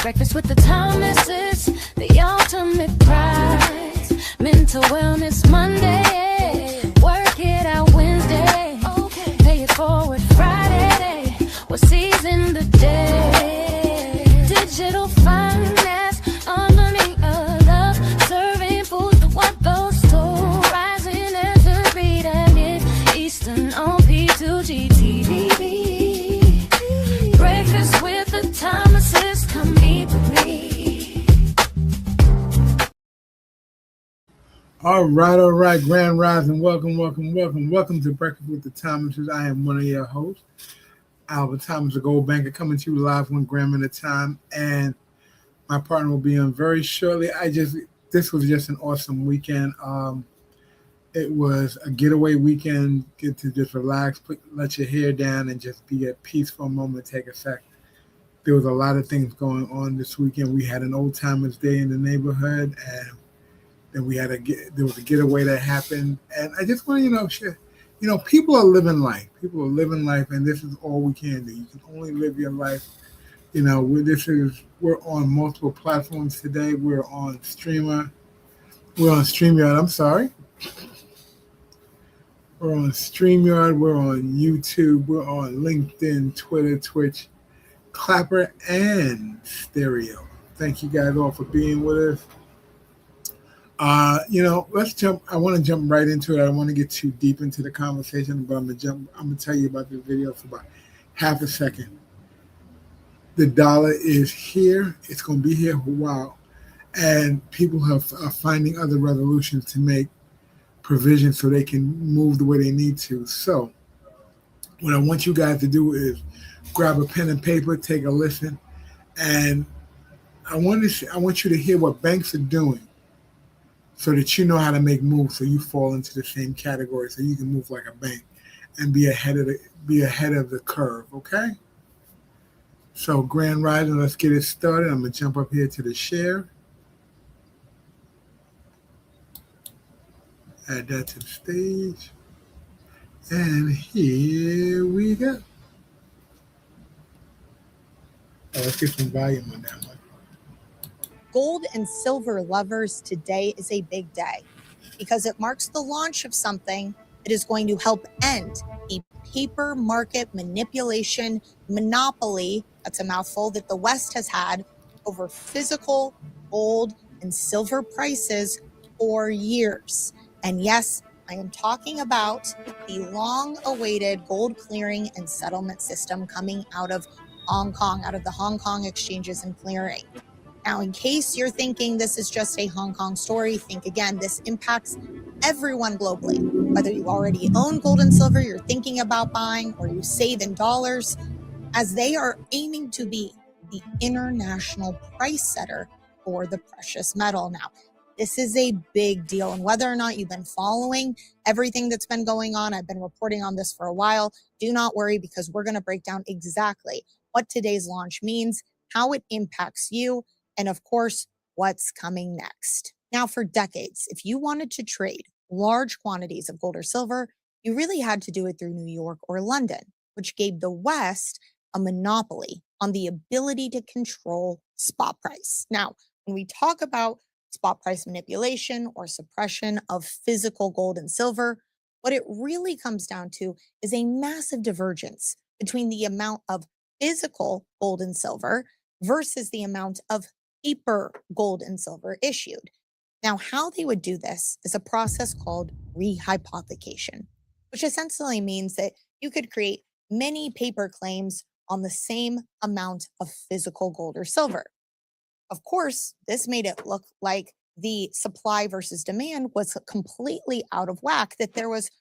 Breakfast with the Thomases, the ultimate prize. Mental Wellness Monday, work it out Wednesday, pay it forward Friday, we're seizing the day. Digital finance, unlearning a love, serving food for what those two, rising as a beat and it's Eastern on P2GTV. Breakfast with the Thomases, come eat with me. All right, Grand Rising. Welcome to Breakfast with the Thomases. I am one of your hosts, Albert Thomas, the Gold Banker, coming to you live 1 gram at a time. And my partner will be on very shortly. This was just an awesome weekend. It was a getaway weekend. Get to just relax, let your hair down, and just be at peace for a moment. Take a sec. There was a lot of things going on this weekend. We had an old timers day in the neighborhood, and then there was a getaway that happened. And I just want to, share. People are living life. And this is all we can do. You can only live your life. We're on multiple platforms today. We're on StreamYard. We're on StreamYard. We're on YouTube. We're on LinkedIn, Twitter, Twitch, Clapper, and Stereo. Thank you guys all for being with us. Let's jump. I want to jump right into it. I don't want to get too deep into the conversation, but I'm gonna tell you about the video for about half a second. The dollar is here. It's gonna be here for a while, and people are finding other resolutions to make provisions so they can move the way they need to. So, what I want you guys to do is grab a pen and paper, take a listen, and I want you to hear what banks are doing, so that you know how to make moves, so you fall into the same category, so you can move like a bank and be ahead of the curve. Okay. So Grand Rising, let's get it started. I'm gonna jump up here to the share. Add that to the stage, and here we go. Let's get some volume on that one. Gold and silver lovers, today is a big day because it marks the launch of something that is going to help end the paper market manipulation monopoly, that's a mouthful, that the West has had over physical gold and silver prices for years. And yes, I am talking about the long-awaited gold clearing and settlement system coming out of Hong Kong, out of the Hong Kong exchanges and clearing. Now, in case you're thinking this is just a Hong Kong story, think again. This impacts everyone globally, whether you already own gold and silver, you're thinking about buying, or you save in dollars, as they are aiming to be the international price setter for the precious metal. Now, this is a big deal, and whether or not you've been following everything that's been going on, I've been reporting on this for a while, do not worry, because we're going to break down exactly what today's launch means, how it impacts you, and of course, what's coming next. Now, for decades, if you wanted to trade large quantities of gold or silver, you really had to do it through New York or London, which gave the West a monopoly on the ability to control spot price. Now, when we talk about spot price manipulation or suppression of physical gold and silver, what it really comes down to is a massive divergence between the amount of physical gold and silver versus the amount of paper gold and silver issued. Now, how they would do this is a process called rehypothecation, which essentially means that you could create many paper claims on the same amount of physical gold or silver. Of course, this made it look like the supply versus demand was completely out of whack, that there was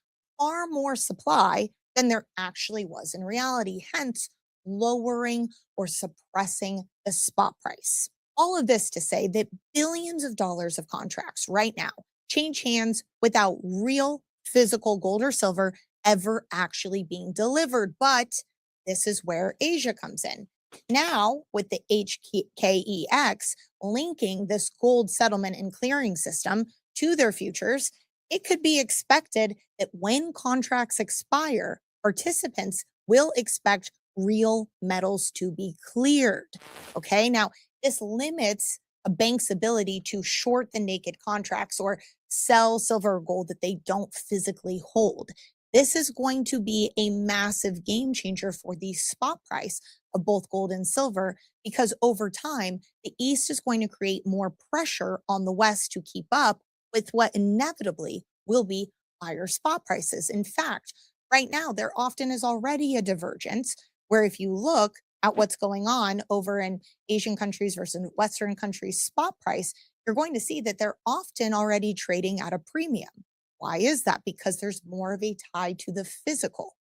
far more supply than there actually was in reality, hence lowering or suppressing the spot price. All of this to say that billions of dollars of contracts right now change hands without real physical gold or silver ever actually being delivered. But this is where Asia comes in. Now, with the HKEX linking this gold settlement and clearing system to their futures, it could be expected that when contracts expire, participants will expect real metals to be cleared. Okay, now This limits a bank's ability to short the naked contracts or sell silver or gold that they don't physically hold. This is going to be a massive game changer for the spot price of both gold and silver because over time, the East is going to create more pressure on the West to keep up with what inevitably will be higher spot prices. In fact, right now, there often is already a divergence where if you look at what's going on over in Asian countries versus Western countries' spot price, you're going to see that they're often already trading at a premium. Why is that? Because there's more of a tie to the physical.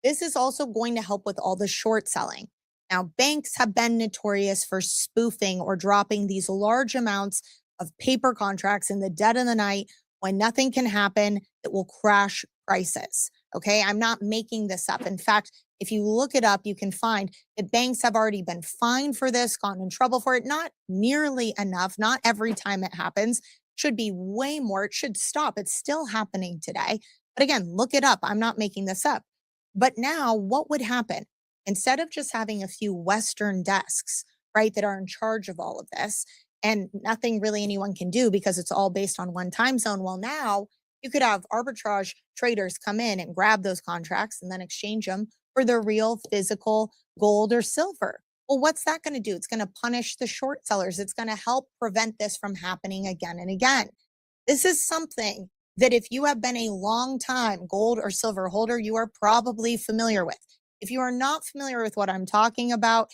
This is also going to help with all the short selling. Now, banks have been notorious for spoofing or dropping these large amounts of paper contracts in the dead of the night when nothing can happen that will crash prices. Okay, I'm not making this up. In fact, if you look it up, you can find that banks have already been fined for this, gotten in trouble for it. Not nearly enough, not every time it happens. Should be way more. It should stop. It's still happening today. But again, look it up. I'm not making this up. But now, what would happen? Instead of just having a few Western desks, right, that are in charge of all of this, and nothing really anyone can do because it's all based on one time zone, well, now you could have arbitrage traders come in and grab those contracts and then exchange them for the real physical gold or silver. Well, what's that going to do? It's going to punish the short sellers. It's going to help prevent this from happening again and again. This is something that if you have been a long time gold or silver holder, you are probably familiar with. If you are not familiar with what I'm talking about,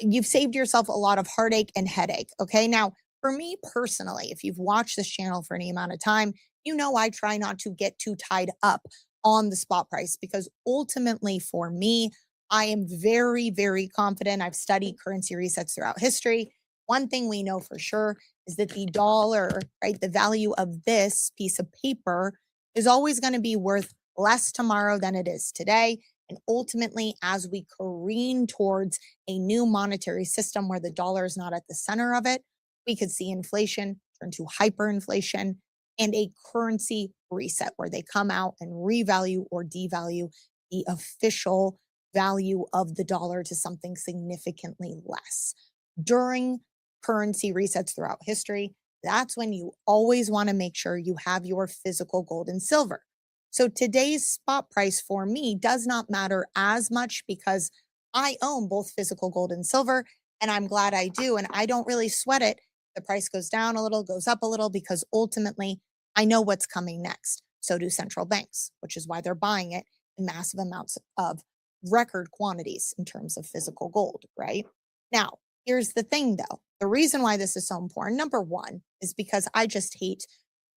you've saved yourself a lot of heartache and headache. Okay. Now, for me personally, if you've watched this channel for any amount of time, you know I try not to get too tied up on the spot price because ultimately for me, I am very, very confident. I've studied currency resets throughout history. One thing we know for sure is that the dollar, right, the value of this piece of paper is always going to be worth less tomorrow than it is today. And ultimately, as we careen towards a new monetary system where the dollar is not at the center of it, we could see inflation turn to hyperinflation and a currency reset where they come out and revalue or devalue the official value of the dollar to something significantly less. During currency resets throughout history, that's when you always want to make sure you have your physical gold and silver. So today's spot price for me does not matter as much because I own both physical gold and silver, and I'm glad I do. And I don't really sweat it. The price goes down a little, goes up a little, because ultimately I know what's coming next. So do central banks, which is why they're buying it in massive amounts of record quantities in terms of physical gold, right? Now, here's the thing though. The reason why this is so important, number one, is because I just hate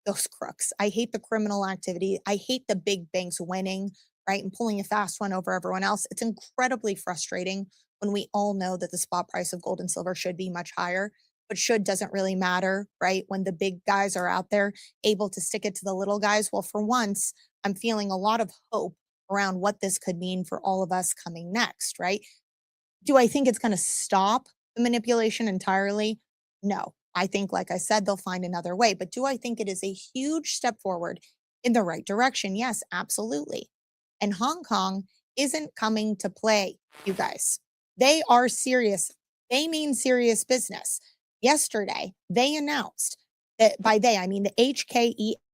those crooks. I hate the criminal activity. I hate the big banks winning, right, and pulling a fast one over everyone else. It's incredibly frustrating when we all know that the spot price of gold and silver should be much higher, but should doesn't really matter, right? When the big guys are out there able to stick it to the little guys. Well, for once, I'm feeling a lot of hope around what this could mean for all of us coming next, right? Do I think it's going to stop the manipulation entirely? No. I think, like I said, they'll find another way. But do I think it is a huge step forward in the right direction? Yes, absolutely. And Hong Kong isn't coming to play, you guys. They are serious. They mean serious business. Yesterday, they announced that, by they, I mean the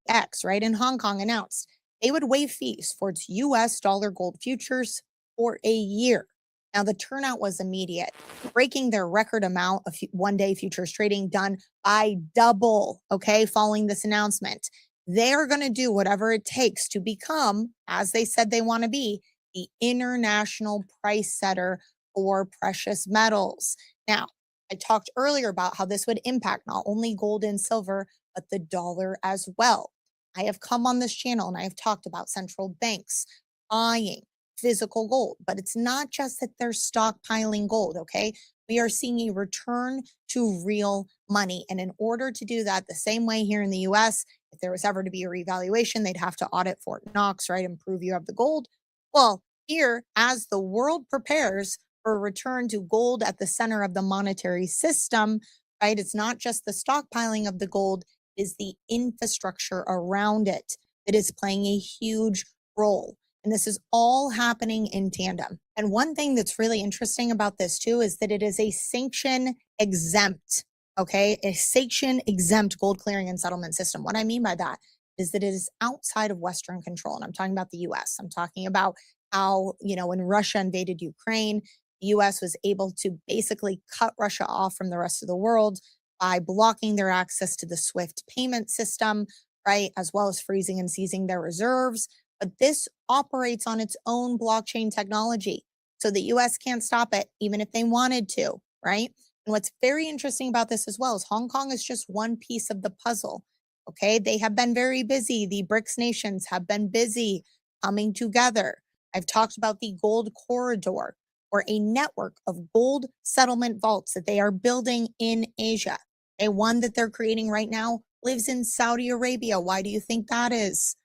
HKEX, right, in Hong Kong announced they would waive fees for its US dollar gold futures for a year. Now, the turnout was immediate, breaking their record amount of one-day futures trading done by double, okay, following this announcement. They are going to do whatever it takes to become, as they said they want to be, the international price setter for precious metals. Now, I talked earlier about how this would impact not only gold and silver, but the dollar as well. I have come on this channel and I have talked about central banks buying physical gold, but it's not just that they're stockpiling gold, okay? We are seeing a return to real money. And in order to do that, the same way here in the US, if there was ever to be a revaluation, they'd have to audit Fort Knox, right, and prove you have the gold. Well, here, as the world prepares for a return to gold at the center of the monetary system, right, it's not just the stockpiling of the gold, it is the infrastructure around it that is playing a huge role. And this is all happening in tandem. And one thing that's really interesting about this too is that it is a sanction exempt, okay? A sanction exempt gold clearing and settlement system. What I mean by that is that it is outside of Western control. And I'm talking about the US. I'm talking about how, when Russia invaded Ukraine, the US was able to basically cut Russia off from the rest of the world by blocking their access to the SWIFT payment system, right? As well as freezing and seizing their reserves. But this operates on its own blockchain technology. So the US can't stop it, even if they wanted to, right? And what's very interesting about this as well is Hong Kong is just one piece of the puzzle. Okay. They have been very busy. The BRICS nations have been busy coming together. I've talked about the gold corridor, or a network of gold settlement vaults that they are building in Asia. A one that they're creating right now lives in Saudi Arabia. Why do you think that is?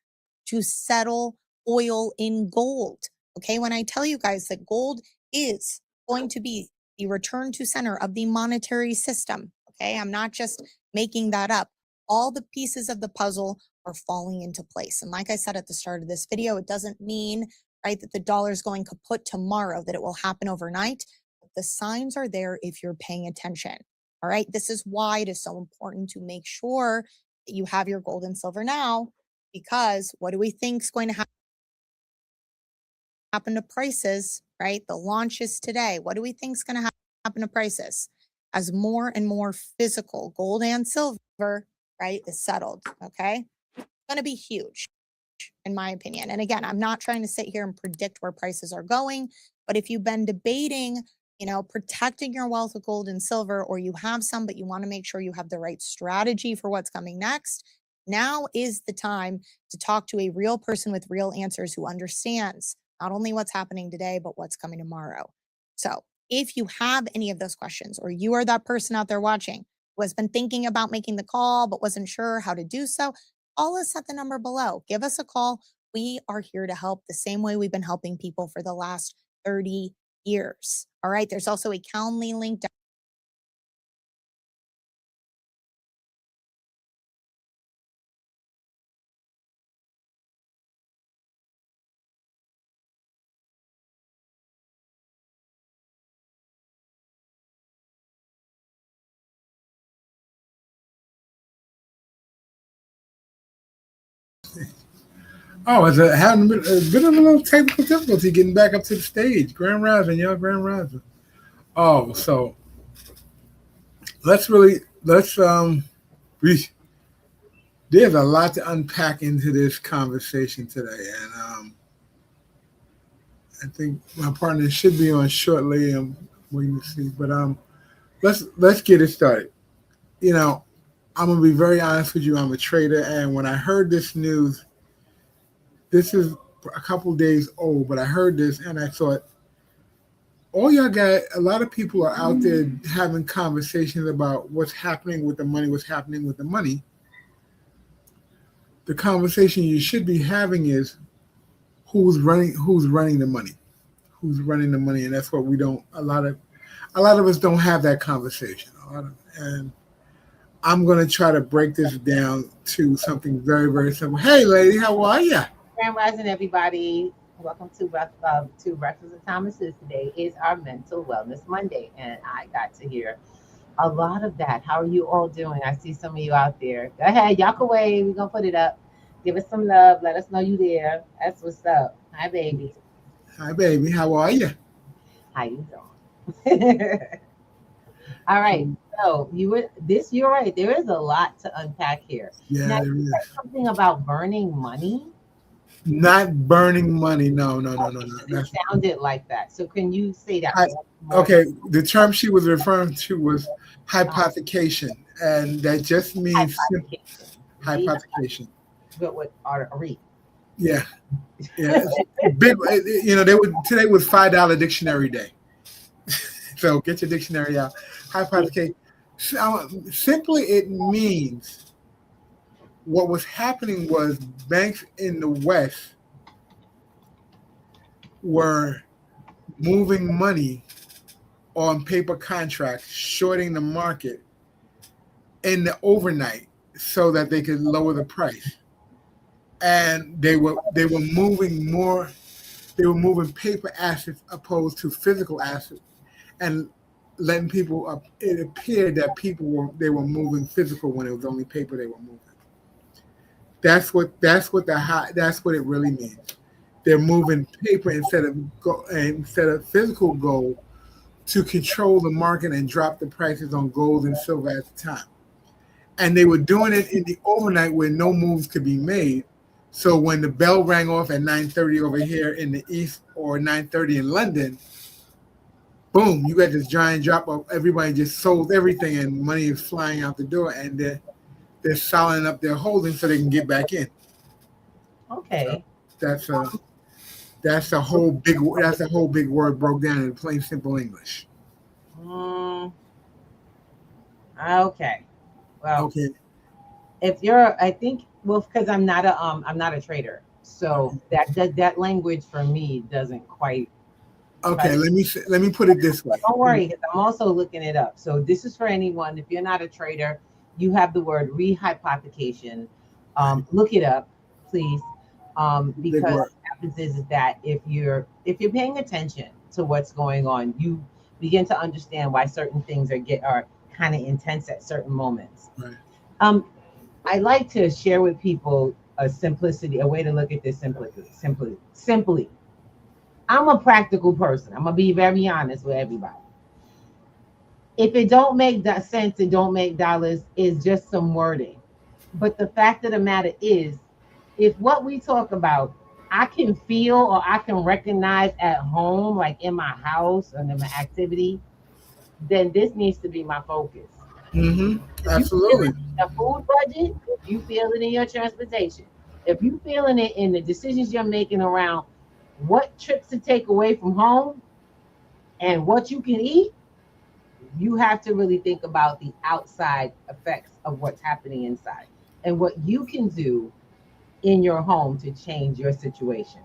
To settle oil in gold. Okay, when I tell you guys that gold is going to be the return to center of the monetary system, okay, I'm not just making that up. All the pieces of the puzzle are falling into place. And like I said at the start of this video, it doesn't mean, right, that the dollar is going kaput tomorrow, that it will happen overnight. But the signs are there if you're paying attention. All right, this is why it is so important to make sure that you have your gold and silver now. Because what do we think is going to happen to prices, right? The launch is today. What do we think is going to happen to prices as more and more physical gold and silver, right, is settled? Okay, it's going to be huge, in my opinion. And again, I'm not trying to sit here and predict where prices are going, but if you've been debating, protecting your wealth with gold and silver, or you have some, but you want to make sure you have the right strategy for what's coming next, now is the time to talk to a real person with real answers who understands not only what's happening today, but what's coming tomorrow. So if you have any of those questions, or you are that person out there watching who has been thinking about making the call, but wasn't sure how to do so, call us at the number below. Give us a call. We are here to help the same way we've been helping people for the last 30 years. All right. There's also a Calendly link down. Oh, having a bit of a little technical difficulty getting back up to the stage. Grand Rising, y'all, Grand Rising. Oh, so let's there's a lot to unpack into this conversation today, and I think my partner should be on shortly. I'm waiting to see, but let's get it started. I'm gonna be very honest with you. I'm a trader, and when I heard this news, this is a couple days old, but I heard this and I thought, all y'all got, a lot of people are out there having conversations about what's happening with the money, what's happening with the money. The conversation you should be having is who's running the money. Who's running the money, and that's what we don't, a lot of us don't have that conversation. And I'm going to try to break this down to something very, very simple. Hey, lady, how are you? Grand Rising, everybody. Welcome to Breakfast with Thomases. Today is our Mental Wellness Monday, and I got to hear a lot of that. How are you all doing? I see some of you out there. Go ahead, y'all can wave. We're going to put it up. Give us some love. Let us know you there. That's what's up. Hi, baby. Hi, baby. How are you? How you doing? All right. So you're right. There is a lot to unpack here. Yeah, now, there you is. said something about burning money. Not burning money. No. It sounded like that. So can you say that? Okay. The term she was referring to was hypothecation, and that just means hypothecation. But with artery. Yeah. Big. Today was $5 dictionary day. So get your dictionary out. Hypothecation. Simply, it means what was happening was banks in the West were moving money on paper contracts, shorting the market in the overnight so that they could lower the price. And they were moving more They were moving paper assets opposed to physical assets, and letting people up. It appeared that they were moving physical when it was only paper they were moving. That's what it really means. They're moving paper instead of physical gold to control the market and drop the prices on gold and silver at the time. And they were doing it in the overnight where no moves could be made. So when the bell rang off at 9:30 over here in the East or 9:30 in London, boom, you got this giant drop of everybody just sold everything and money is flying out the door, and they're selling up their holdings so they can get back in. Okay. So that's a whole big word broke down in plain simple English. Okay. Well, okay. If you're, I think, well, because I'm not a trader, so that language for me doesn't quite. Okay, let me put it this way. Don't worry, because I'm also looking it up. So this is for anyone. If you're not a trader, you have the word rehypothecation. Look it up, please, because what happens is that if you're paying attention to what's going on, you begin to understand why certain things are kind of intense at certain moments. Right. I like to share with people a way to look at this simply. I'm a practical person. I'm gonna be very honest with everybody. If it don't make that sense, it don't make dollars, is just some wording. But the fact of the matter is, if what we talk about, I can feel or I can recognize at home, like in my house and in my activity, then this needs to be my focus. Absolutely. The food budget, if you feel it in your transportation, if you feeling it in the decisions you're making around what trips to take away from home and what you can eat, you have to really think about the outside effects of what's happening inside and what you can do in your home to change your situation.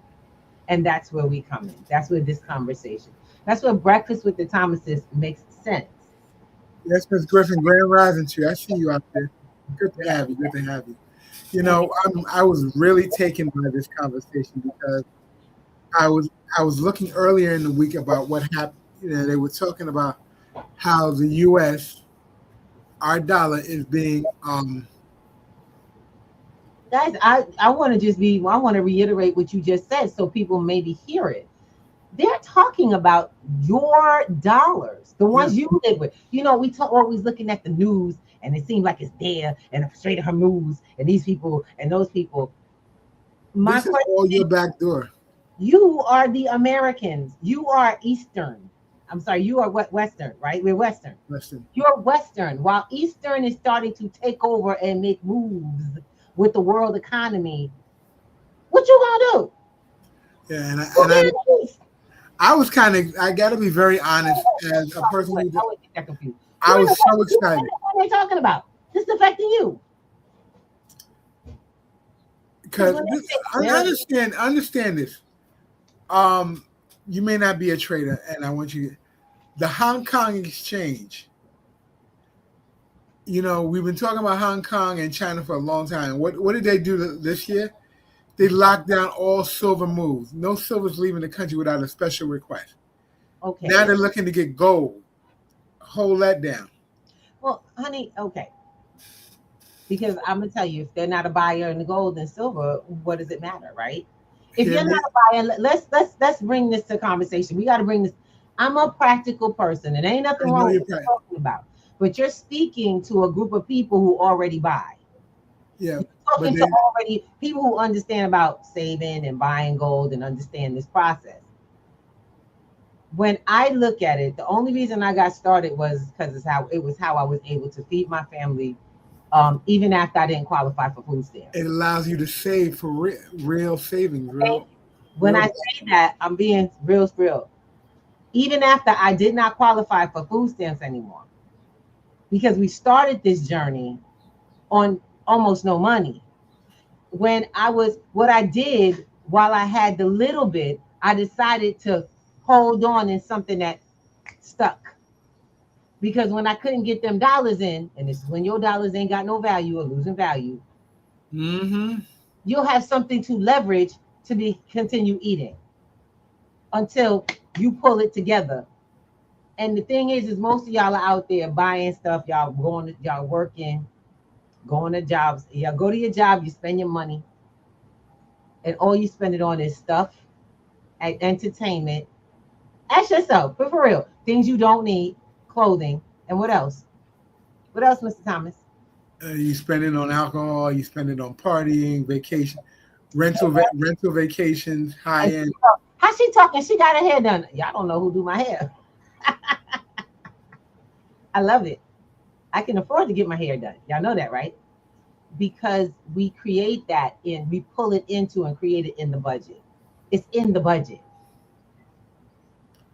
And that's where we come in. That's where this conversation, that's where Breakfast with the Thomases makes sense. Yes, Ms. Griffin, Grand Rising to you. I see you out there. Good to have you. Good to have you. You know, I was really taken by this conversation because I was looking earlier in the week about what happened. You know, they were talking about how the U.S., our dollar is being. Guys, I want to reiterate what you just said so people maybe hear it. They're talking about your dollars, the ones you live with. You know, we always looking at the news and it seems like it's there and straight at her moves and these people and those people. This is all your back door. You are the Americans. You are Eastern. I'm sorry, you are Western, right? We're Western. You're Western. While Eastern is starting to take over and make moves with the world economy, what you gonna do? Yeah, and I was I got to be very honest as a person who I was so excited. What are they talking about? This is affecting you. Because understand this. You may not be a trader, and I want you. The Hong Kong exchange. You know, we've been talking about Hong Kong and China for a long time. What did they do this year? They locked down all silver moves. No silver's leaving the country without a special request. Okay. Now they're looking to get gold. Hold that down. Well, honey, okay. Because I'm gonna tell you, if they're not a buyer in the gold and silver, what does it matter, right? If you're not a buyer, let's bring this to conversation. We got to bring this. I'm a practical person, and ain't nothing wrong with what you're talking about. But you're speaking to a group of people who already buy. Yeah. You're talking to already people who understand about saving and buying gold and understand this process. When I look at it, the only reason I got started was because it was how I was able to feed my family, even after I didn't qualify for food stamps. It allows you to save for real savings. When I say that, I'm being real. Even after I did not qualify for food stamps anymore, because we started this journey on almost no money. What I did while I had the little bit, I decided to hold on in something that stuck. Because when I couldn't get them dollars in, and this is when your dollars ain't got no value or losing value, you'll have something to leverage to continue eating. until you pull it together. And the thing is most of y'all are out there buying stuff. Y'all working, going to jobs. Y'all go to your job, you spend your money, and all you spend it on is stuff, entertainment. Ask yourself, but for real, things you don't need, clothing, and what else? What else, Mr. Thomas? You spend it on alcohol. You spend it on partying, vacation, rental vacations, high end. How she talking? She got her hair done. Y'all don't know who do my hair. I love it. I can afford to get my hair done. Y'all know that, right? Because we create that we pull it into and create it in the budget. It's in the budget.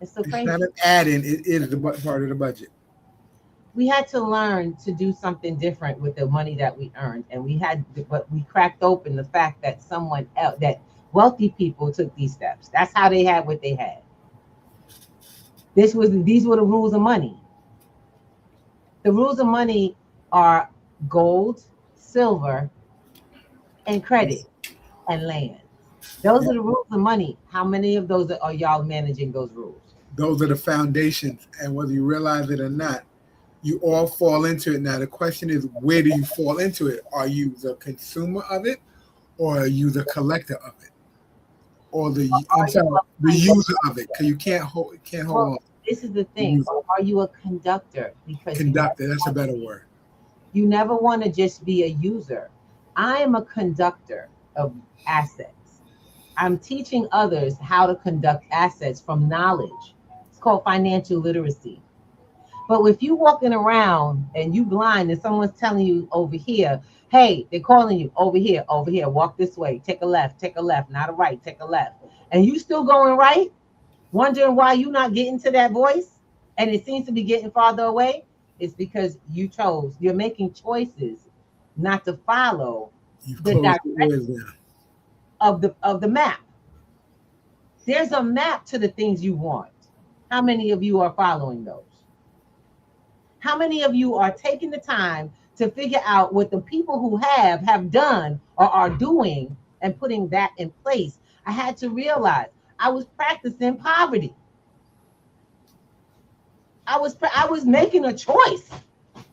It's so crazy. It's not an add-in. It is the part of the budget. We had to learn to do something different with the money that we earned, and but we cracked open the fact that someone else, that wealthy people took these steps. That's how they had what they had. These were the rules of money. The rules of money are gold, silver, and credit, and land. Those are the rules of money. How many of those are y'all managing those rules? Those are the foundations, and whether you realize it or not, you all fall into it. Now the question is, where do you fall into it? Are you the consumer of it, or are you the collector of it, or the user of it? Because you can't hold on. This is the thing. Are you a conductor? Because conductor, that's a better word. You never want to just be a user. I am a conductor of assets. I'm teaching others how to conduct assets from knowledge. It's called financial literacy. But if you walking around and you blind and someone's telling you over here, hey, they're calling you over here, walk this way, take a left, not a right, take a left. And you still going right, wondering why you're not getting to that voice, and it seems to be getting farther away, it's because you're making choices not to follow the direction of the map. There's a map to the things you want. How many of you are following those? How many of you are taking the time to figure out what the people who have done or are doing and putting that in place? I had to realize I was practicing poverty. I was making a choice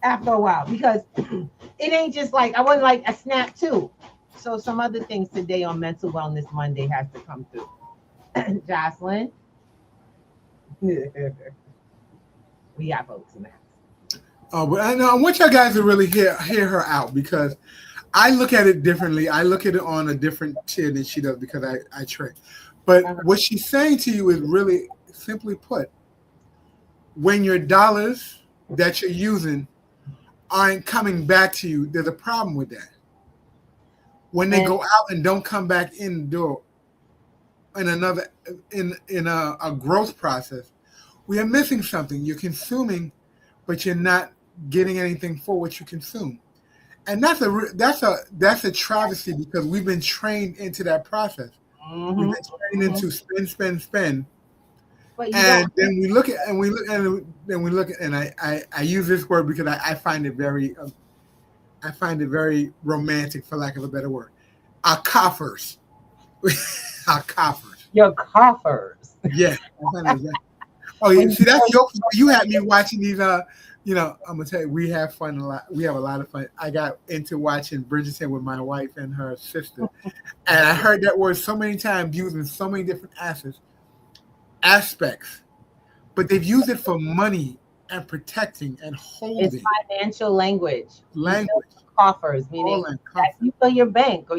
after a while, because it ain't just like I wasn't like a snap too. So some other things today on Mental Wellness Monday has to come through. Jocelyn, we got folks in that. Oh, but I want you guys to really hear her out, because I look at it differently. I look at it on a different tier than she does, because I trade. But what she's saying to you is really simply put, when your dollars that you're using aren't coming back to you, there's a problem with that. When they go out and don't come back in the door in a growth process, we are missing something. You're consuming, but you're not getting anything for what you consume. And that's a travesty, because we've been trained into that process. Mm-hmm. We've been trained into spend. And then we look at and I use this word because I find it very romantic, for lack of a better word. Our coffers. Our coffers. Your coffers. Yeah. Oh, yeah. See, that's you had me watching these. I'm gonna tell you, we have fun a lot. We have a lot of fun. I got into watching Bridgerton with my wife and her sister, and I heard that word so many times used in so many different aspects, but they've used it for money and protecting and holding. It's financial language. Coffers, meaning you fill your bank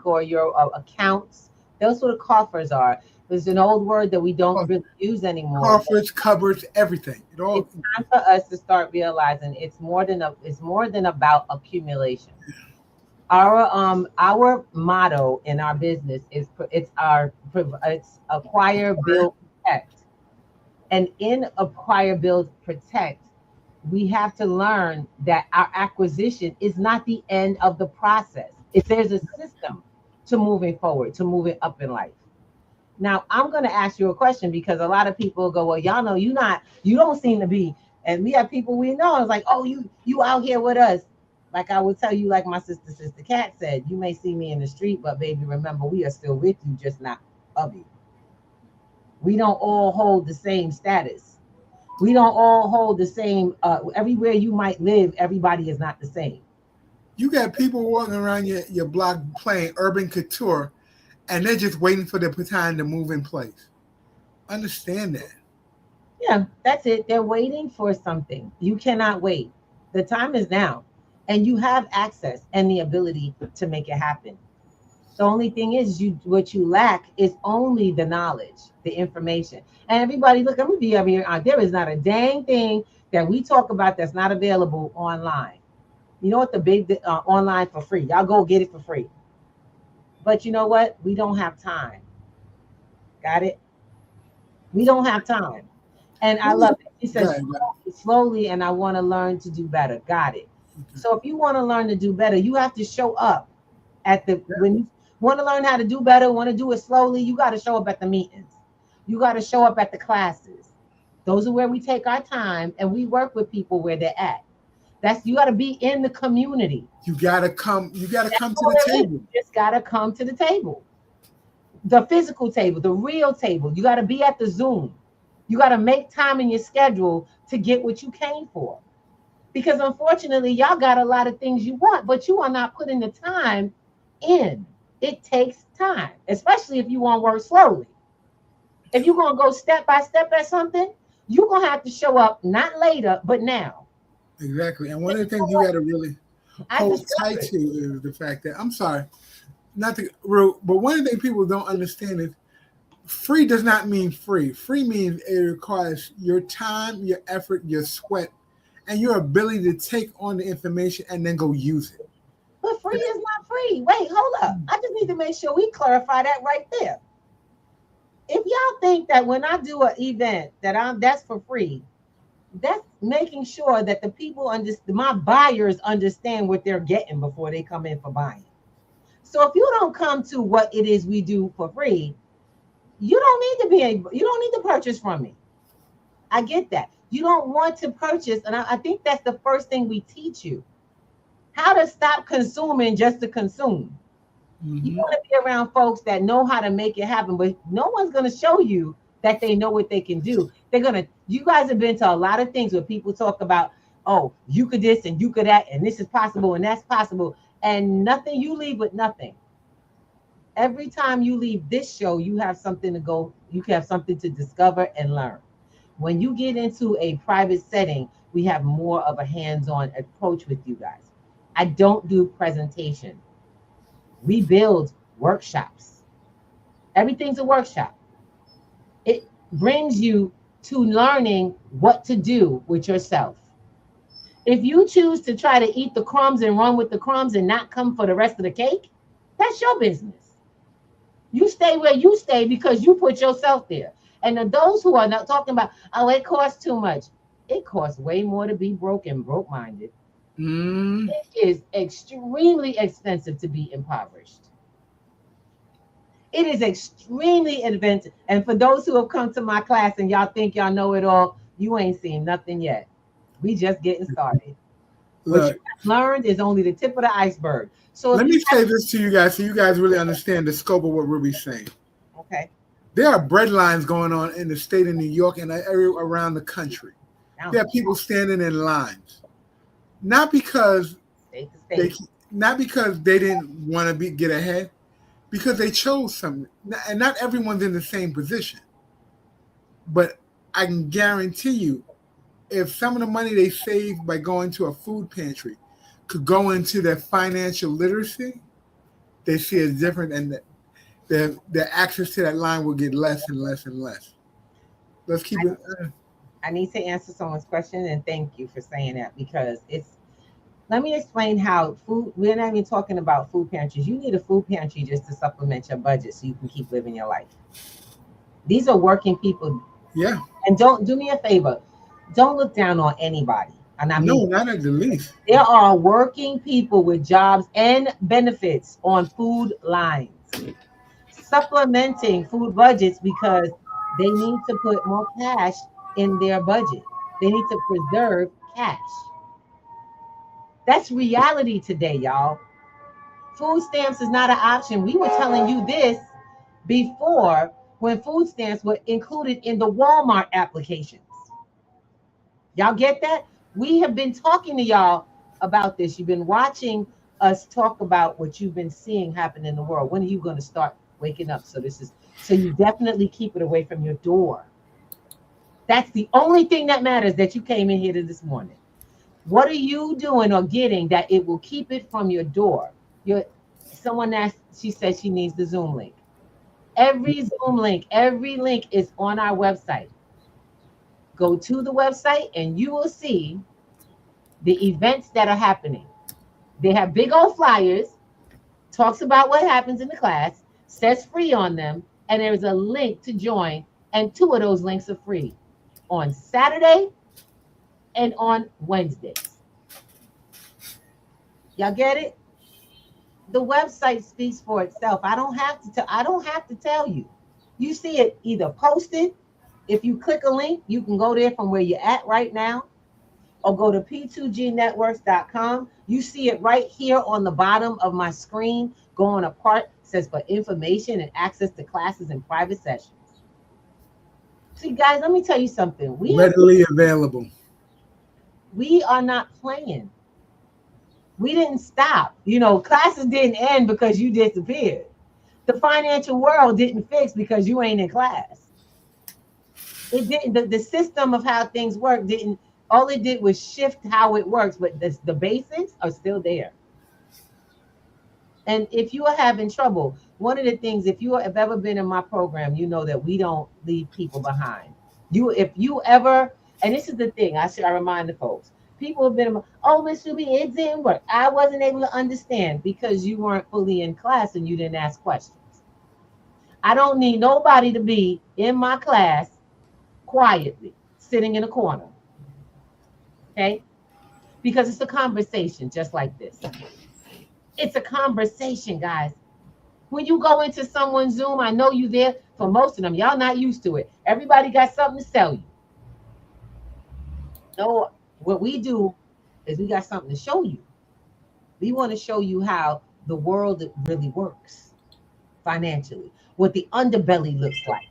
or your accounts. That's what coffers are. There's an old word that we don't really use anymore. Coffers, cupboards, everything. It's time for us to start realizing it's more than about accumulation. Our motto in our business is it's acquire, build, protect. And in acquire, build, protect, we have to learn that our acquisition is not the end of the process. If there's a system to moving forward, to moving up in life. Now, I'm going to ask you a question, because a lot of people go, well, y'all know you don't seem to be. And we have people we know. It's like, oh, you out here with us. Like I would tell you, like my sister Kat said, you may see me in the street, but baby, remember, we are still with you, just not of you. We don't all hold the same status. We don't all hold the same. Everywhere you might live, everybody is not the same. You got people walking around your block playing urban couture, and they're just waiting for the baton to move in place. Understand that. Yeah, that's it. They're waiting for something. You cannot wait. The time is now, and you have access and the ability to make it happen. The only thing is, what you lack is only the knowledge, the information. And everybody, look, I'm gonna be over here. There is not a dang thing that we talk about that's not available online. You know what? The big online for free. Y'all go get it for free. But you know what? We don't have time. Got it? We don't have time. And I love it. He says slowly, and I want to learn to do better. Got it. So if you want to learn to do better, you have to show up at the when you want to learn how to do better, want to do it slowly, you got to show up at the meetings. You got to show up at the classes. Those are where we take our time and we work with people where they're at. You got to be in the community. You got to come to the table. You just got to come to the table. The physical table, the real table. You got to be at the Zoom. You got to make time in your schedule to get what you came for. Because unfortunately, y'all got a lot of things you want, but you are not putting the time in. It takes time, especially if you want to work slowly. If you're going to go step by step at something, you're going to have to show up not later, but now. Exactly. And one of the things you got to really hold tight to is the fact that, I'm sorry, not to rude, but one of the things people don't understand is free does not mean free. Free means it requires your time, your effort, your sweat, and your ability to take on the information and then go use it. But free is not free. Wait, hold up. I just need to make sure we clarify that right there. If y'all think that when I do an event that's for free, that's making sure that the people my buyers understand what they're getting before they come in for buying. So if you don't come to what it is we do for free, you don't need to purchase from me. I get that. You don't want to purchase, and I think that's the first thing we teach you. How to stop consuming just to consume. Mm-hmm. You want to be around folks that know how to make it happen, but no one's going to show you that they know what they can do. You guys have been to a lot of things where people talk about, oh, you could this and you could that, and this is possible and that's possible, and nothing, you leave with nothing. Every time you leave this show, you have something to go, you have something to discover and learn. When you get into a private setting, we have more of a hands-on approach with you guys. I don't do presentation. We build workshops. Everything's a workshop. It brings you to learning what to do with yourself. If you choose to try to eat the crumbs and run with the crumbs and not come for the rest of the cake, that's your business. You stay where you stay because you put yourself there. And those who are not talking about, oh, it costs too much. It costs way more to be broke-minded. It is extremely expensive to be impoverished. It is extremely expensive. And for those who have come to my class and y'all think y'all know it all, you ain't seen nothing yet. We just getting started. Look, what you have learned is only the tip of the iceberg. So let me say this to you guys so you guys really understand the scope of what Ruby's saying. Okay. There are bread lines going on in the state of New York and around the country. There are people standing in lines. Not because they didn't want to get ahead, because they chose something. And not everyone's in the same position. But I can guarantee you, if some of the money they saved by going to a food pantry could go into their financial literacy, they see it different, and their access to that line will get less and less and less. Let's keep it. I need to answer someone's question, and thank you for saying that, because let me explain how we're not even talking about food pantries. You need a food pantry just to supplement your budget so you can keep living your life. These are working people. Yeah. And don't do me a favor. Don't look down on anybody. No, not at the least. There are working people with jobs and benefits on food lines, supplementing food budgets because they need to put more cash in their budget. They need to preserve cash. That's reality today, y'all. Food stamps is not an option. We were telling you this before when food stamps were included in the Walmart applications. Y'all get that? We have been talking to y'all about this. You've been watching us talk about what you've been seeing happen in the world. When are you going to start waking up? So you definitely keep it away from your door. That's the only thing that matters, that you came in here to this morning. What are you doing or getting that it will keep it from your door? Someone asked, she said she needs the Zoom link. Every Zoom link, every link is on our website. Go to the website and you will see the events that are happening. They have big old flyers, talks about what happens in the class, says free on them, and there's a link to join, and 2 of those links are free on Saturday and on Wednesdays. Y'all get it? The website speaks for itself. I don't have to tell you. You see it either posted. If you click a link, you can go there from where you're at right now, or go to p2gnetworks.com. You see it right here on the bottom of my screen. Going apart, says for information and access to classes and private sessions. See, guys, let me tell you something. Readily available. We are not playing. We didn't stop. Classes didn't end because you disappeared. The financial world didn't fix because you ain't in class. It didn't. The system of how things work didn't. All it did was shift how it works, but the basics are still there. And if you are having trouble, one of the things, if you have ever been in my program, you know that we don't leave people behind. If you ever, and this is the thing, I remind the folks, people have been, oh, Miss Ruby, it didn't work. I wasn't able to understand because you weren't fully in class and you didn't ask questions. I don't need nobody to be in my class quietly, sitting in a corner. Okay? Because it's a conversation just like this. It's a conversation, guys. When you go into someone's Zoom, I know you there. For most of them, y'all not used to it. Everybody got something to sell you. No, what we do is we got something to show you. We want to show you how the world really works financially, what the underbelly looks like.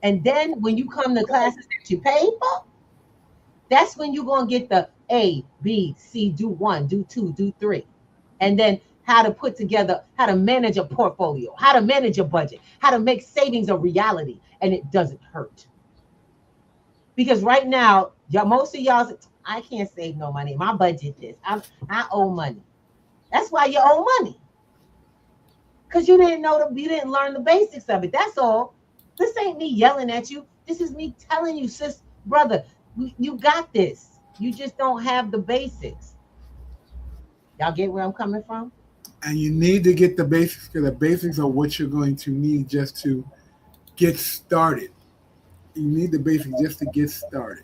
And then when you come to classes that you pay for, that's when you're going to get the A, B, C, do 1, do 2, do 3. And then how to put together, how to manage a portfolio, how to manage a budget, how to make savings a reality, and it doesn't hurt. Because right now, most of y'all, I can't save no money. My budget is, I owe money. That's why you owe money. Because you didn't learn the basics of it. That's all. This ain't me yelling at you. This is me telling you, sis, brother, you got this. You just don't have the basics. Y'all get where I'm coming from? And you need to get the basics, because the basics are what you're going to need just to get started. You need the basics just to get started.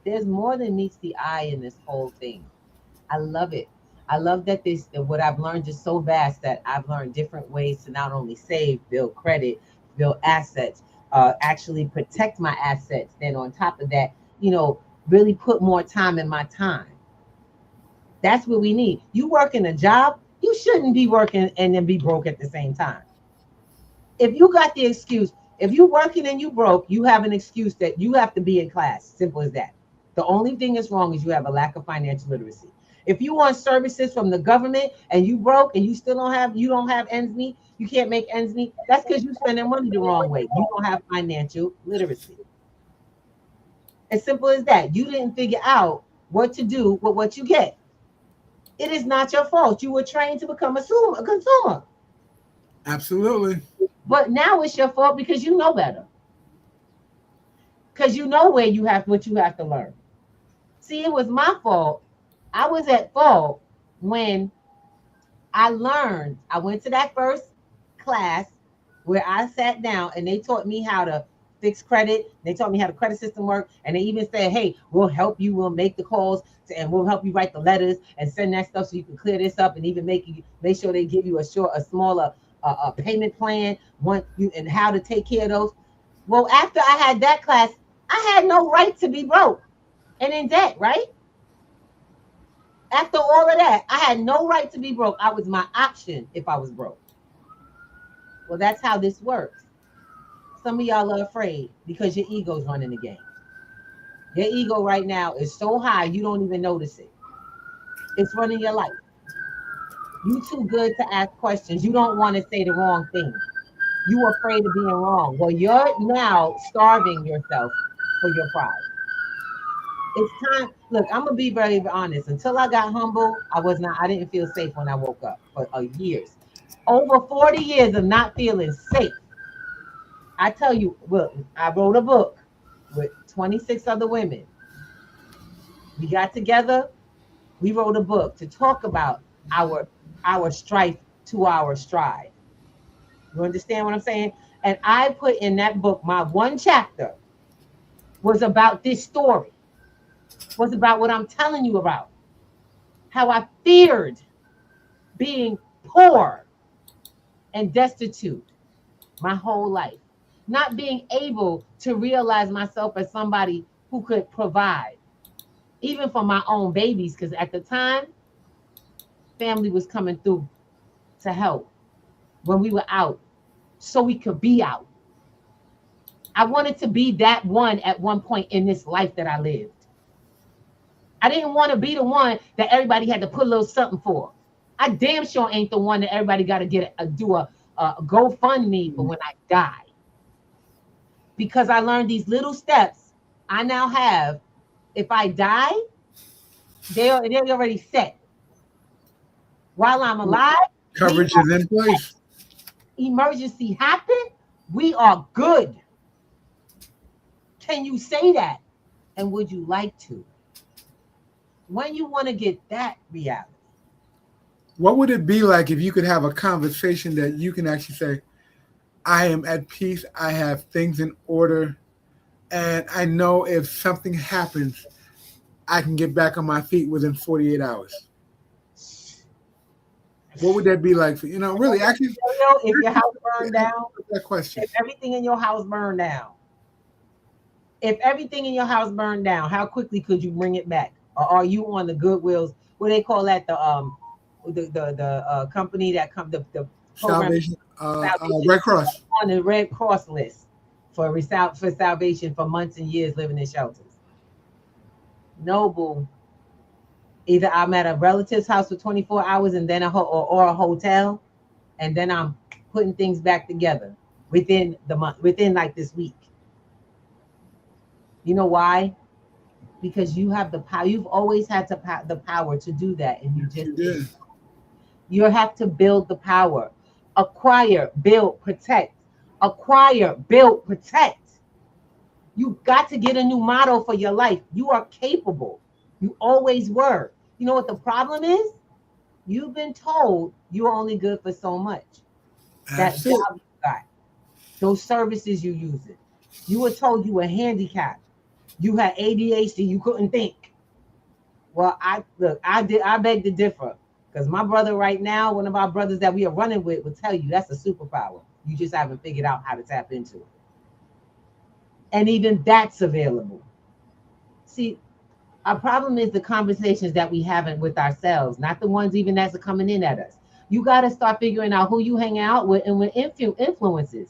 There's more than meets the eye in this whole thing. I love it. I love that what I've learned is so vast that I've learned different ways to not only save, build credit, build assets, actually protect my assets. Then on top of that, really put more time in my time. That's what we need. You work in a job, you shouldn't be working and then be broke at the same time. If you got the excuse, if you're working and you broke, you have an excuse that you have to be in class. Simple as that. The only thing that's wrong is you have a lack of financial literacy. If you want services from the government and you broke and you don't have ends meet, you can't make ends meet, that's because you're spending money the wrong way. You don't have financial literacy. As simple as that. You didn't figure out what to do with what you get. It is not your fault. You were trained to become a consumer. Absolutely. But now it's your fault because you know better. Because you know what you have to learn. See, it was my fault. I was at fault when I learned. I went to that first class where I sat down and they taught me how to fix credit. They taught me how the credit system worked. And they even said, hey, we'll help you. We'll make the calls and we'll help you write the letters and send that stuff so you can clear this up and even make sure they give you a smaller payment plan and how to take care of those. Well, after I had that class, I had no right to be broke and in debt, right? After all of that, I had no right to be broke. I was my option if I was broke. Well, that's how this works. Some of y'all are afraid because your ego's running the game. Your ego right now is so high you don't even notice it. It's running your life. You too good to ask questions. You don't want to say the wrong thing. You afraid of being wrong. Well, you're now starving yourself for your pride. It's time. Look, I'm gonna be very honest. Until I got humble, I didn't feel safe when I woke up for years. Over 40 years of not feeling safe. I tell you, look, I wrote a book with 26 other women. We got together, we wrote a book to talk about our strife to our strive. You understand what I'm saying? And I put in that book, my one chapter was about this story, was about what I'm telling you about. How I feared being poor and destitute my whole life. Not being able to realize myself as somebody who could provide, even for my own babies, because at the time, family was coming through to help when we were out, so we could be out. I wanted to be that one at one point in this life that I lived. I didn't want to be the one that everybody had to put a little something for. I damn sure ain't the one that everybody got to do a GoFundMe for when I die. Because I learned these little steps I now have. If I die, they're already set. While I'm alive, Coverage is in place. Emergency happen, we are good. Can you say that? And would you like to? When you want to get that reality. What would it be like if you could have a conversation that you can actually say, I am at peace, I have things in order, and I know if something happens, I can get back on my feet within 48 hours? What would that be like for really actually? If your house burned down, that question. If everything in your house burned down, how quickly could you bring it back? Or are you on the Goodwills? What they call that? The company that come the Salvation, Red Cross, on the Red Cross list for salvation for months and years living in shelters. Noble. Either I'm at a relative's house for 24 hours and then or a hotel, and then I'm putting things back together within the month, within like this week. You know why? Because you have the power. You've always had the power to do that, and you just did. You have to build the power. Acquire, build, protect. Acquire, build, protect. You got to get a new motto for your life. You are capable. You always were. You know what the problem is? You've been told you're only good for so much. That job you got, those services you use it. You were told you were handicapped. You had ADHD. You couldn't think. Well, I beg to differ, because my brother right now, one of our brothers that we are running with, will tell you that's a superpower. You just haven't figured out how to tap into it. And even that's available. See, our problem is the conversations that we haven't with ourselves, not the ones even that's coming in at us. You got to start figuring out who you hang out with and with influences.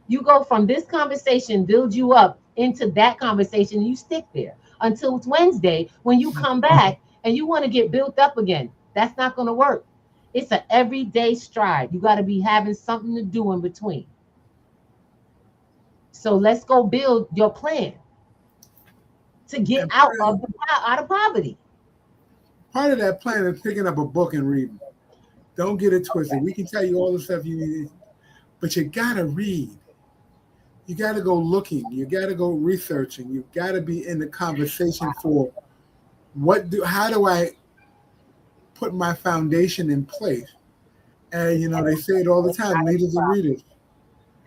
You go from this conversation, build you up into that conversation, you stick there until it's Wednesday when you come back and you want to get built up again. That's not going to work. It's an everyday stride. You got to be having something to do in between. So let's go build your plan to get out of poverty. Part of that plan is picking up a book and reading. Don't get it twisted. We can tell you all the stuff you need, but you gotta read. You gotta go looking. You gotta go researching. You gotta be in the conversation for how do I put my foundation in place? And they say it all the time, leaders and readers.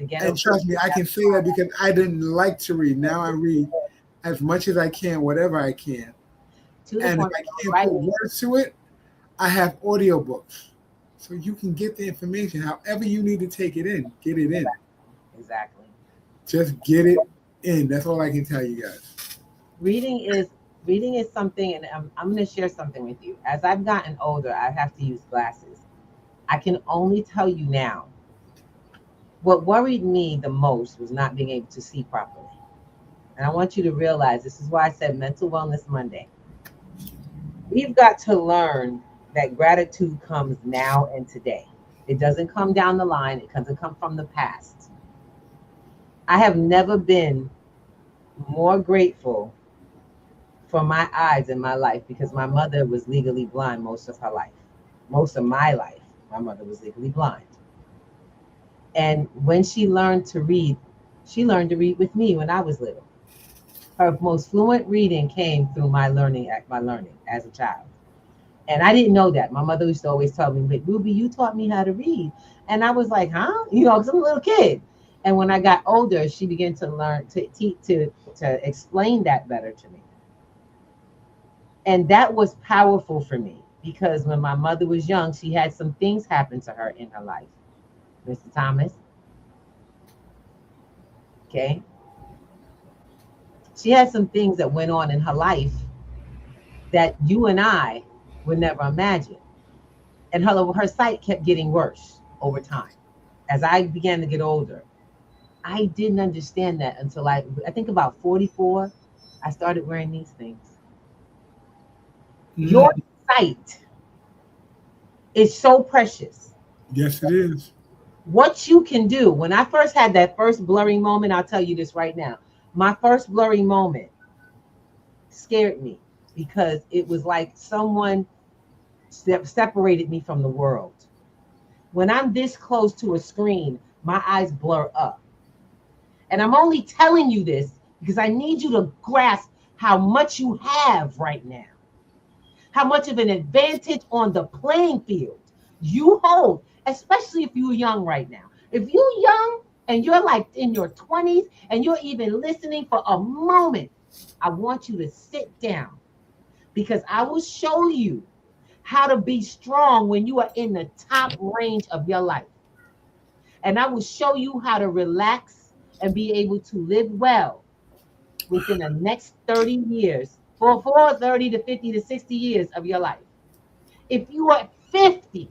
And trust me, I can say that because I didn't like to read. Now I read as much as I can, whatever I can. And if I can't put words to it, I have audiobooks. So you can get the information however you need to take it in. Get it in. Exactly. Just get it in. That's all I can tell you guys. Reading is something, and I'm going to share something with you. As I've gotten older, I have to use glasses. I can only tell you now What worried me the most was not being able to see properly. And I want you to realize this is why I said Mental Wellness Monday. We've got to learn that gratitude comes now and today. It doesn't come down the line, it doesn't come from the past. I have never been more grateful for my eyes in my life because my mother was legally blind most of her life. Most of my life, my mother was legally blind. And when she learned to read with me when I was little. Her most fluent reading came through my learning as a child. And I didn't know that. My mother used to always tell me, "But Ruby, you taught me how to read." And I was like, huh? Because I'm a little kid. And when I got older, she began to learn to explain that better to me. And that was powerful for me because when my mother was young, she had some things happen to her in her life. Mr. Thomas. Okay. She had some things that went on in her life that you and I would never imagine. And her sight kept getting worse over time. As I began to get older, I didn't understand that until I think about 44, I started wearing these things. Your sight is so precious. Yes, it is. What you can do. When I first had that first blurry moment, I'll tell you this right now. My first blurry moment scared me because it was like someone separated me from the world. When I'm this close to a screen, my eyes blur up. And I'm only telling you this because I need you to grasp how much you have right now. How much of an advantage on the playing field you hold, especially if you're young right now. If you're young and you're like in your 20s and you're even listening for a moment, I want you to sit down because I will show you how to be strong when you are in the top range of your life. And I will show you how to relax and be able to live well within the next 30 years, for 30 to 50 to 60 years of your life. If you are 50,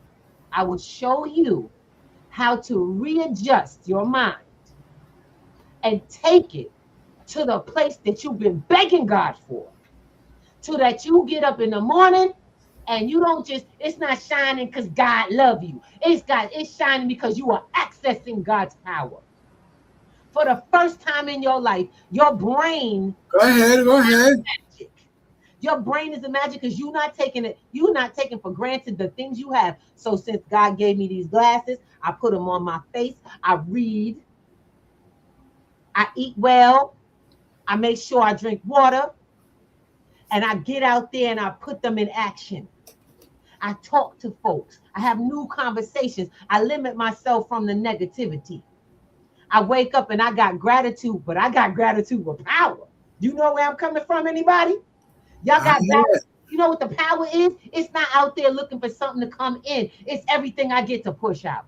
I will show you how to readjust your mind and take it to the place that you've been begging God for, so that you get up in the morning and you don't just, it's not shining because God loves you. It's shining because you are accessing God's power. For the first time in your life, your brain. Go ahead. Magic. Your brain is a magic because you're not taking for granted the things you have. So since God gave me these glasses, I put them on my face. I read. I eat well. I make sure I drink water. And I get out there and I put them in action. I talk to folks. I have new conversations. I limit myself from the negativity. I wake up and I got gratitude, but I got gratitude with power. You know where I'm coming from, anybody? Y'all got gratitude. You know what the power is? It's not out there looking for something to come in. It's everything I get to push out.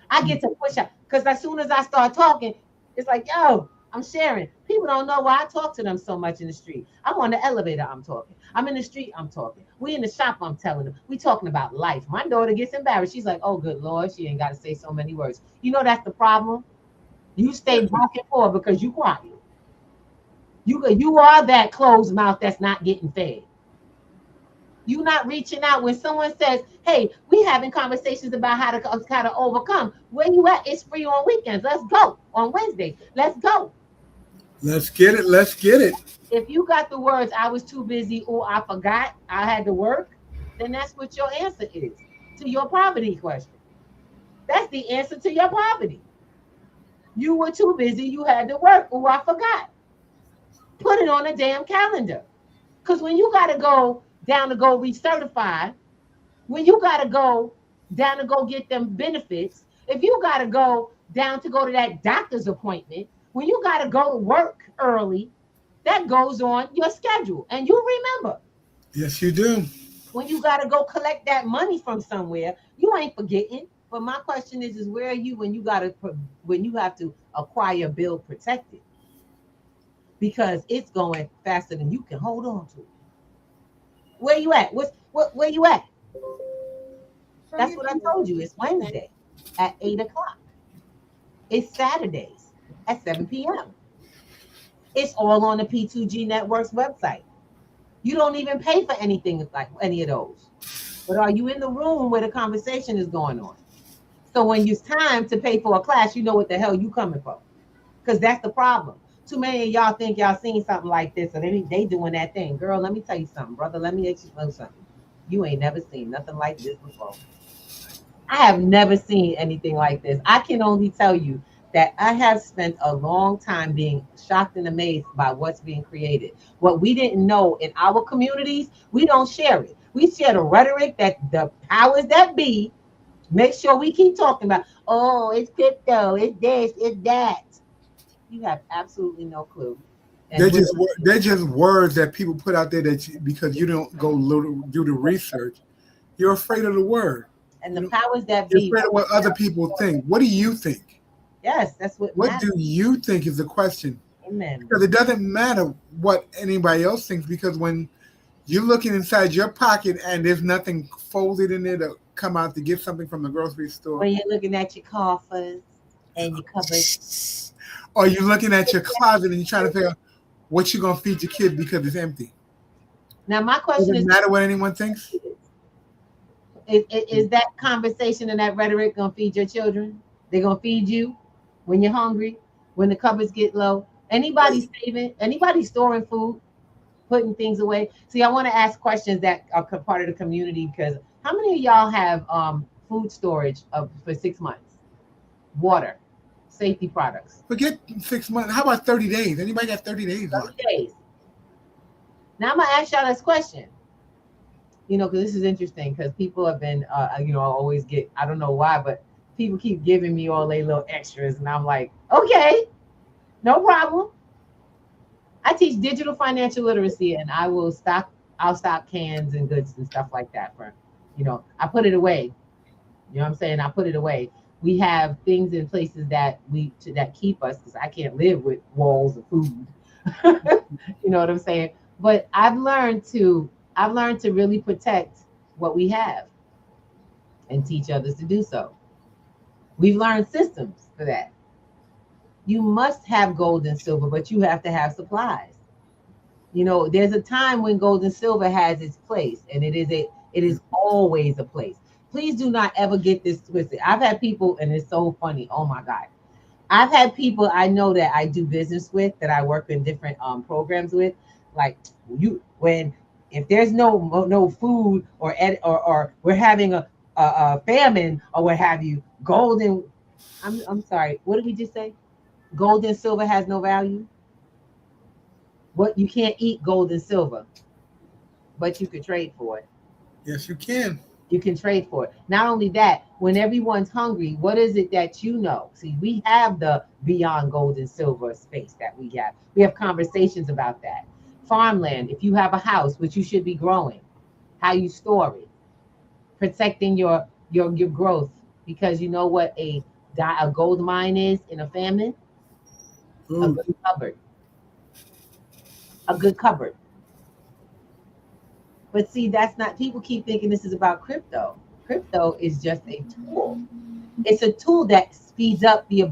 I get to push out. Because as soon as I start talking, it's like, yo, I'm sharing. People don't know why I talk to them so much in the street. I'm on the elevator, I'm talking. I'm in the street, I'm talking. We in the shop, I'm telling them. We talking about life. My daughter gets embarrassed. She's like, oh, good Lord, she ain't got to say so many words. You know that's the problem? You stay broken for because you quiet. You are that closed mouth that's not getting fed. You're not reaching out when someone says, hey, we having conversations about how to overcome. Where you at? It's free on weekends. Let's go. On Wednesdays. Let's go. Let's get it. If you got the words, I was too busy or I forgot I had to work, then that's what your answer is to your poverty question. That's the answer to your poverty. You were too busy. You had to work or I forgot. Put it on a damn calendar. Because when you got to go down to go recertify, when you got to go down to go get them benefits, if you got to go down to go to that doctor's appointment, when you got to go to work early, that goes on your schedule. And you remember. Yes, you do. When you got to go collect that money from somewhere, you ain't forgetting. But my question is where are you when you have to acquire bill protected? Because it's going faster than you can hold on to. Where you at? Where you at? That's what I told you. It's Wednesday at 8 o'clock. It's Saturdays at 7 p.m. It's all on the P2G Network's website. You don't even pay for anything like any of those. But are you in the room where the conversation is going on? So when it's time to pay for a class, you know what the hell you coming for. Because that's the problem. Too many of y'all think y'all seen something like this, or they doing that thing. Girl, let me tell you something, brother. Let me explain something. You ain't never seen nothing like this before. I have never seen anything like this. I can only tell you that I have spent a long time being shocked and amazed by what's being created. What we didn't know in our communities, we don't share it. We share the rhetoric that the powers that be make sure we keep talking about. Oh, it's crypto, it's this, it's that. You have absolutely no clue. And they're just words that people put out there because you don't go do the research. You're afraid of the word. And the powers that You're be. afraid of what other people think. What do you think? Yes, that's what matters. Do you think is the question. Amen. Because it doesn't matter what anybody else thinks, because when you're looking inside your pocket and there's nothing folded in there to come out to get something from the grocery store. When you're looking at your coffers and your cupboards. Or you're looking at your closet and you're trying to figure out what you're going to feed your kid because it's empty. Now, my question does it matter what anyone thinks? Is that conversation and that rhetoric going to feed your children? They're going to feed you when you're hungry, when the cupboards get low. Anybody saving? Anybody storing food, putting things away? See, I want to ask questions that are part of the community, because how many of y'all have food storage for 6 months? Water, safety products. Forget 6 months. How about 30 days? Anybody got 30 days? 30 days. Now I'm going to ask y'all this question. You know, because this is interesting, because people have been, always get, I don't know why, but people keep giving me all their little extras. And I'm like, okay, no problem. I teach digital financial literacy, and I'll stock cans and goods and stuff like that for, I put it away. You know what I'm saying? I put it away. We have things in places that keep us, because I can't live with walls of food. You know what I'm saying? But I've learned to really protect what we have and teach others to do so. We've learned systems for that. You must have gold and silver, but you have to have supplies. There's a time when gold and silver has its place, and it is always a place. Please do not ever get this twisted. I've had people, and it's so funny. Oh my God. I've had people I know that I do business with, that I work in different programs with, like if there's no food or we're having a famine or what have you, gold and I'm sorry, what did we just say? Gold and silver has no value. What, you can't eat gold and silver, but you could trade for it. Yes, you can. You can trade for it. Not only that, when everyone's hungry, what is it that you know? See, we have the beyond gold and silver space that we have. We have conversations about that. Farmland, if you have a house, which you should be growing, how you store it, protecting your growth, because you know what a gold mine is in a famine? A good cupboard. A good cupboard. But see, that's not, people keep thinking this is about crypto. Crypto is just a tool. It's a tool that speeds up your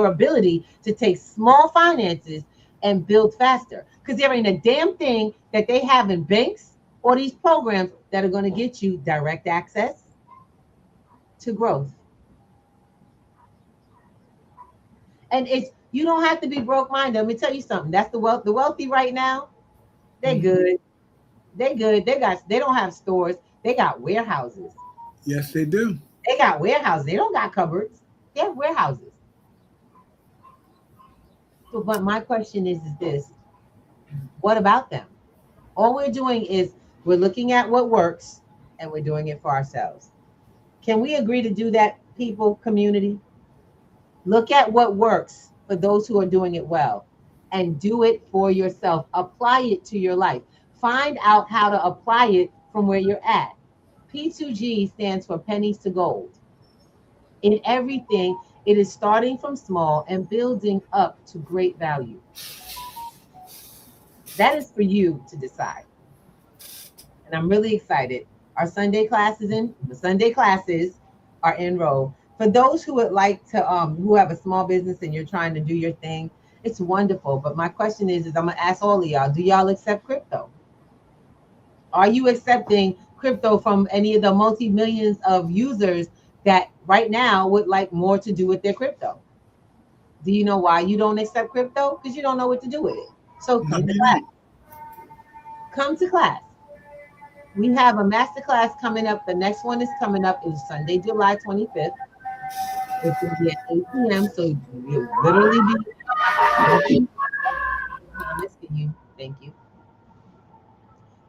ability to take small finances and build faster. Because there ain't a damn thing that they have in banks or these programs that are going to get you direct access to growth. And you don't have to be broke-minded. Let me tell you something. That's the wealthy right now. They're good. They good. They don't have stores. They got warehouses. Yes, they do. They got warehouses. They don't got cupboards. They have warehouses. So, but my question is this: what about them? All we're doing is we're looking at what works and we're doing it for ourselves. Can we agree to do that, people, community? Look at what works for those who are doing it well and do it for yourself. Apply it to your life. Find out how to apply it from where you're at. P2G stands for pennies to gold. In everything, it is starting from small and building up to great value. That is for you to decide. And I'm really excited. Our Sunday classes are enrolled. For those who would like to, who have a small business and you're trying to do your thing, it's wonderful. But my question is I'm gonna ask all of y'all: do y'all accept crypto? Are you accepting crypto from any of the multi-millions of users that right now would like more to do with their crypto? Do you know why you don't accept crypto? Because you don't know what to do with it. So come to class. Come to class. We have a master class coming up. The next one is coming up is Sunday, July 25th. It's going to be at 8 p.m. So you'll literally be Thomas, can you? Thank you.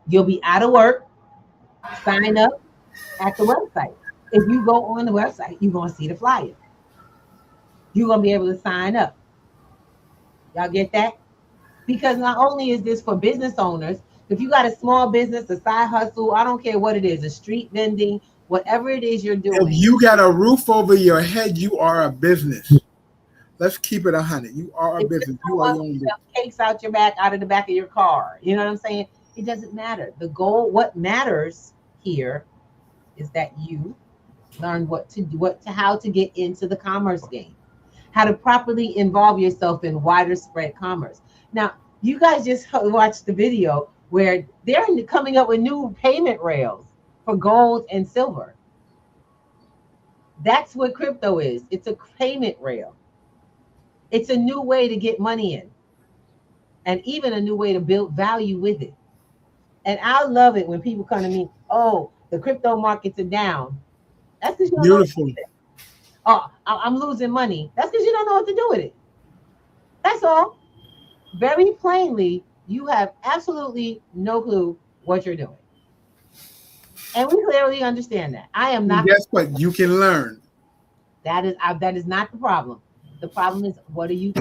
You'll be out of work. Sign up at the website. If you go on the website, you're going to see the flyer. You're going to be able to sign up. Y'all get that? Because not only is this for business owners, if you got a small business, a side hustle, I don't care what it is, a street vending, whatever it is you're doing. If you got a roof over your head, you are a business. Let's keep it 100. You are a business. You are your own business. Cakes out your back, out of the back of your car. You know what I'm saying? It doesn't matter. The goal, what matters here is that you learn what to do, how to get into the commerce game, how to properly involve yourself in wider spread commerce. Now, you guys just watched the video where they're coming up with new payment rails for gold and silver. That's what crypto is. It's a payment rail. It's a new way to get money in, and even a new way to build value with it. And I love it when people come to me, oh, the crypto markets are down. That's because you don't know what to do with it. Oh, I'm losing money. That's because you don't know what to do with it. That's all. Very plainly, you have absolutely no clue what you're doing. And we clearly understand that. I am not. Guess what? You can learn. That is not the problem. The problem is, what are you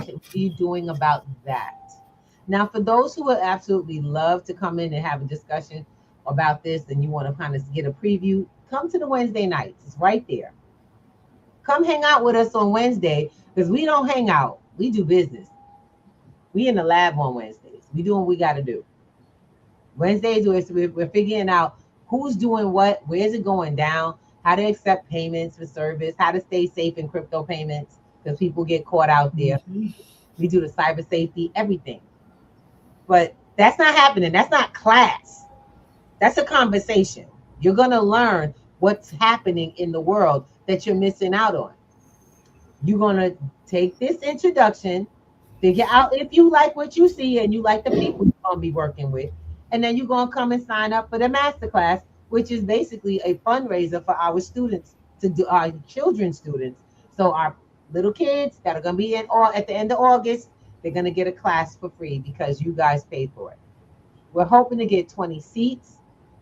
doing about that? Now, for those who would absolutely love to come in and have a discussion about this, and you want to kind of get a preview, come to the Wednesday nights. It's right there. Come hang out with us on Wednesday, because we don't hang out. We do business. We in the lab on Wednesdays. We doing what we got to do. Wednesdays, we're figuring out who's doing what, where's it going down, how to accept payments for service, how to stay safe in crypto payments, because people get caught out there. We do the cyber safety, everything. But that's not happening. That's not class. That's a conversation. You're going to learn what's happening in the world that you're missing out on. You're going to take this introduction, figure out if you like what you see and you like the people you're going to be working with. And then you're going to come and sign up for the masterclass, which is basically a fundraiser for our students, to do our children's students. So our little kids that are going to be at the end of August, they're going to get a class for free because you guys paid for it. We're hoping to get 20 seats.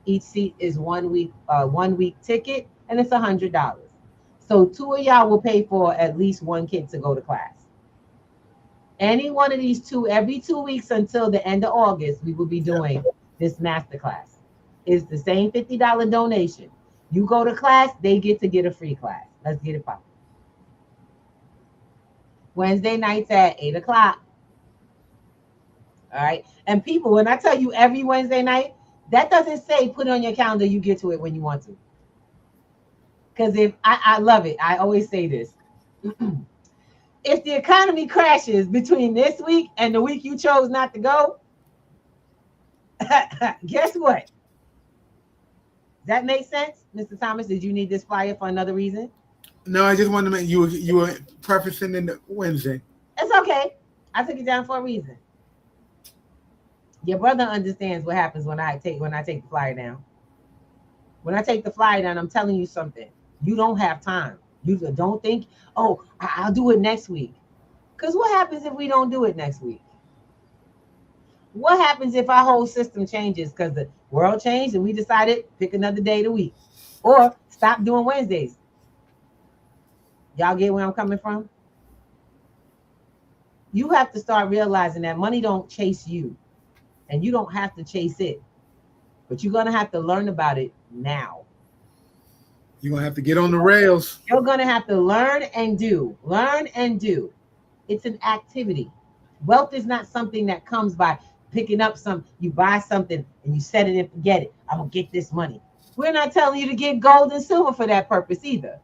Each seat is 1 week ticket, and it's $100. So 2 of y'all will pay for at least one kid to go to class. Any one of these two, every 2 weeks until the end of August, we will be doing this masterclass. It's the same $50 donation. You go to class, they get to get a free class. Let's get it popping. Wednesday nights at 8 o'clock. All right. And people, when I tell you every Wednesday night, that doesn't say put it on your calendar, you get to it when you want to. Because if I love it, I always say this. If the economy crashes between this week and the week you chose not to go, guess what? Does that make sense? Mr. Thomas, did you need this flyer for another reason? No, I just wanted to make you were prefacing in the Wednesday. It's okay. I took it down for a reason. Your brother understands what happens when I take the flyer down. When I take the flyer down, I'm telling you something. You don't have time. You don't think, oh, I'll do it next week. Because what happens if we don't do it next week? What happens if our whole system changes because the world changed and we decided pick another day of the week or stop doing Wednesdays? Y'all get where I'm coming from? You have to start realizing that money don't chase you and you don't have to chase it, but you're going to have to learn about it now. You're going to have to get on the rails. You're going to have to learn and do. Learn and do. It's an activity. Wealth is not something that comes by picking up you buy something and you set it and forget it. I'm going to get this money. We're not telling you to get gold and silver for that purpose either.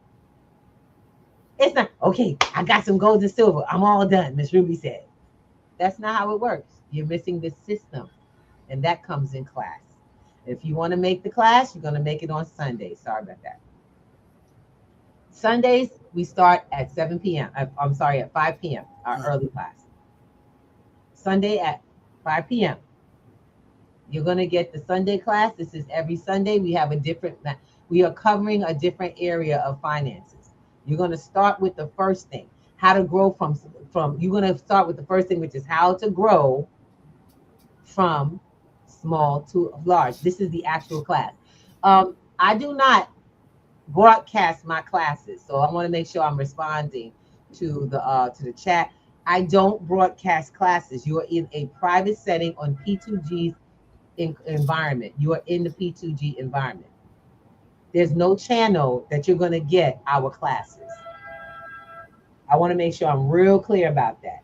It's not, okay, I got some gold and silver. I'm all done, Miss Ruby said. That's not how it works. You're missing the system, and that comes in class. If you want to make the class, you're going to make it on Sunday. Sorry about that. Sundays, we start at 7 p.m. I'm sorry, at 5 p.m., our early class. Sunday at 5 p.m. You're going to get the Sunday class. This is every Sunday. We are covering a different area of finances. You're going to start with the first thing, how to grow you're going to start with the first thing, which is how to grow from small to large. This is the actual class. I do not broadcast my classes, so I want to make sure I'm responding to the chat. I don't broadcast classes. You are in a private setting on P2G's environment. You are in the P2G environment. There's no channel that you're going to get our classes. I want to make sure I'm real clear about that.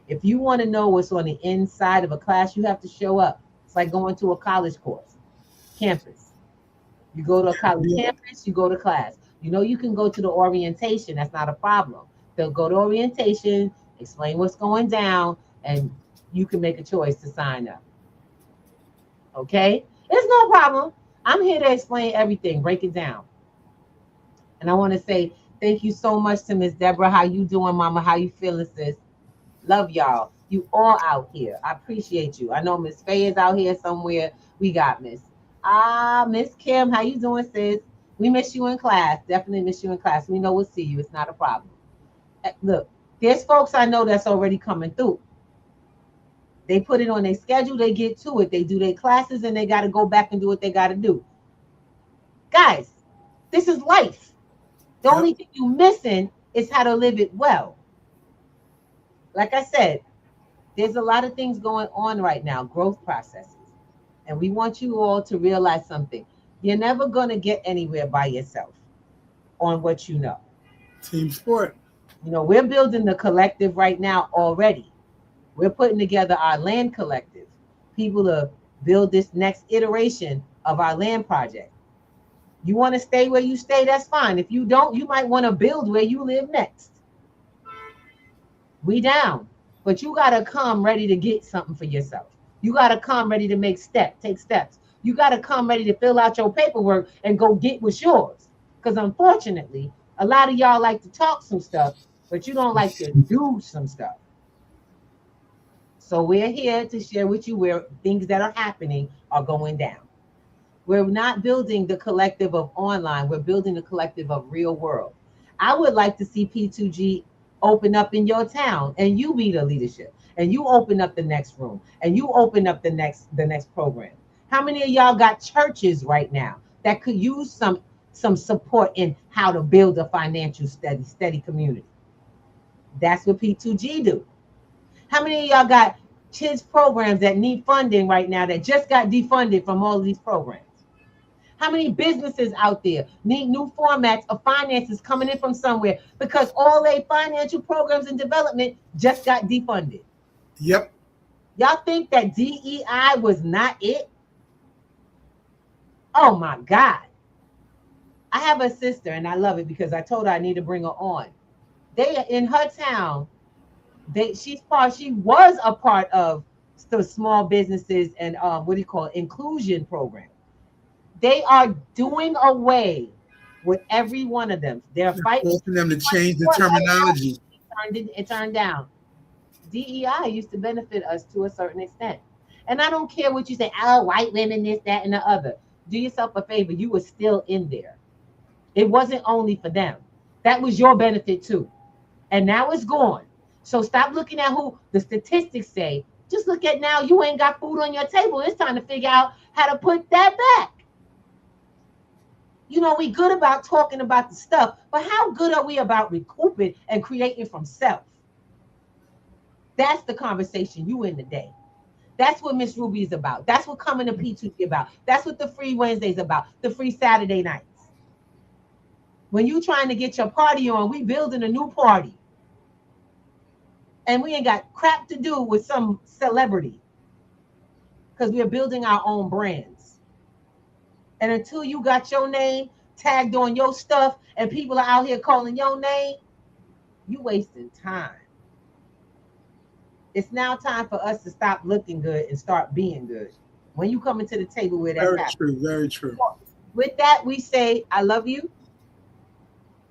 If you want to know what's on the inside of a class, you have to show up. It's like going to a college course, campus. You go to a college campus, you go to class. You know, you can go to the orientation. That's not a problem. They'll go to orientation, explain what's going down, and you can make a choice to sign up. Okay? It's no problem. I'm here to explain everything, break it down. And I want to say thank you so much to Miss Deborah. How you doing, Mama? How you feeling, sis? Love y'all. You all out here. I appreciate you. I know Miss Faye is out here somewhere. We got Miss Kim. How you doing, sis? We miss you in class. Definitely miss you in class. We know we'll see you. It's not a problem. Look, there's folks I know that's already coming through. They put it on their schedule. They get to it. They do their classes, and they got to go back and do what they got to do. Guys, this is life. The only thing you're missing is how to live it well. Like I said, there's a lot of things going on right now, growth processes. And we want you all to realize something. You're never going to get anywhere by yourself on what you know. Team sport. You know, we're building the collective right now already. We're putting together our land collective. People to build this next iteration of our land project. You want to stay where you stay, that's fine. If you don't, you might want to build where you live next. We down. But you got to come ready to get something for yourself. You got to come ready to take steps. You got to come ready to fill out your paperwork and go get what's yours. Because unfortunately, a lot of y'all like to talk some stuff, but you don't like to do some stuff. So we're here to share with you where things that are happening are going down. We're not building the collective of online. We're building the collective of real world. I would like to see P2G open up in your town, and you be the leadership, and you open up the next room, and you open up the next program. How many of y'all got churches right now that could use some support in how to build a financial steady community? That's what P2G do. How many of y'all got kids programs that need funding right now that just got defunded from all of these programs? How many businesses out there need new formats of finances coming in from somewhere because all their financial programs and development just got defunded? Yep. Y'all think that DEI was not it? Oh my God. I have a sister and I love it because I told her I need to bring her on. They in her town, she was a part of the small businesses and inclusion program. They are doing away with every one of them. They're fighting forcing them to change the terminology. It turned down. DEI used to benefit us to a certain extent. And I don't care what you say, oh, white women, this, that, and the other. Do yourself a favor. You were still in there. It wasn't only for them. That was your benefit too. And now it's gone. So stop looking at who the statistics say. Just look at now you ain't got food on your table. It's time to figure out how to put that back. You know, we good about talking about the stuff, but how good are we about recouping and creating from self? That's the conversation you in today. That's what Miss Ruby is about. That's what coming to P2G about. That's what the free Wednesdays about, the free Saturday nights. When you trying to get your party on, we building a new party. And we ain't got crap to do with some celebrity because we are building our own brands. And until you got your name tagged on your stuff and people are out here calling your name, You wasting time. It's now time for us to stop looking good and start being good. When you come into the table where that's Very happening. true. Very true. With that, we say, I love you.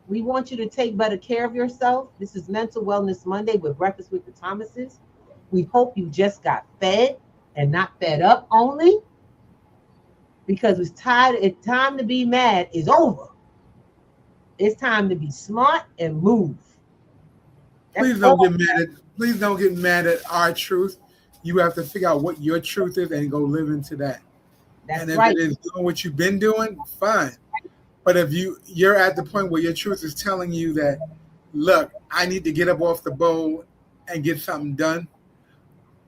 We want you to take better care of yourself. This is Mental Wellness Monday with Breakfast with the Thomases. We hope you just got fed and not fed up only, because it's tired. It's time to be mad is over. It's time to be smart and move. That's Please don't all. get mad at. Please don't get mad at our truth. You have to figure out what your truth is and go live into that. And That's if right. it is doing what you've been doing, fine. But if you're at the point where your truth is telling you that, look, I need to get up off the bowl and get something done.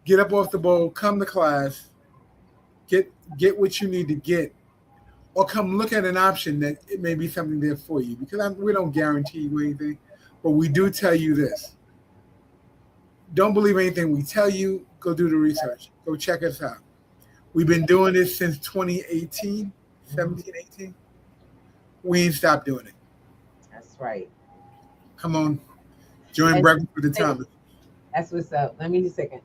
Get up off the bowl, come to class, get what you need to get, or come look at an option that it may be something there for you. Because we don't guarantee you anything, but we do tell you this. Don't believe anything we tell you. Go do the research. Go check us out. We've been doing this since 2018, 17, 18. We ain't stopped doing it. That's right. Come on. Join And Breakfast with the Thomas. that's what's up. Let me just a second.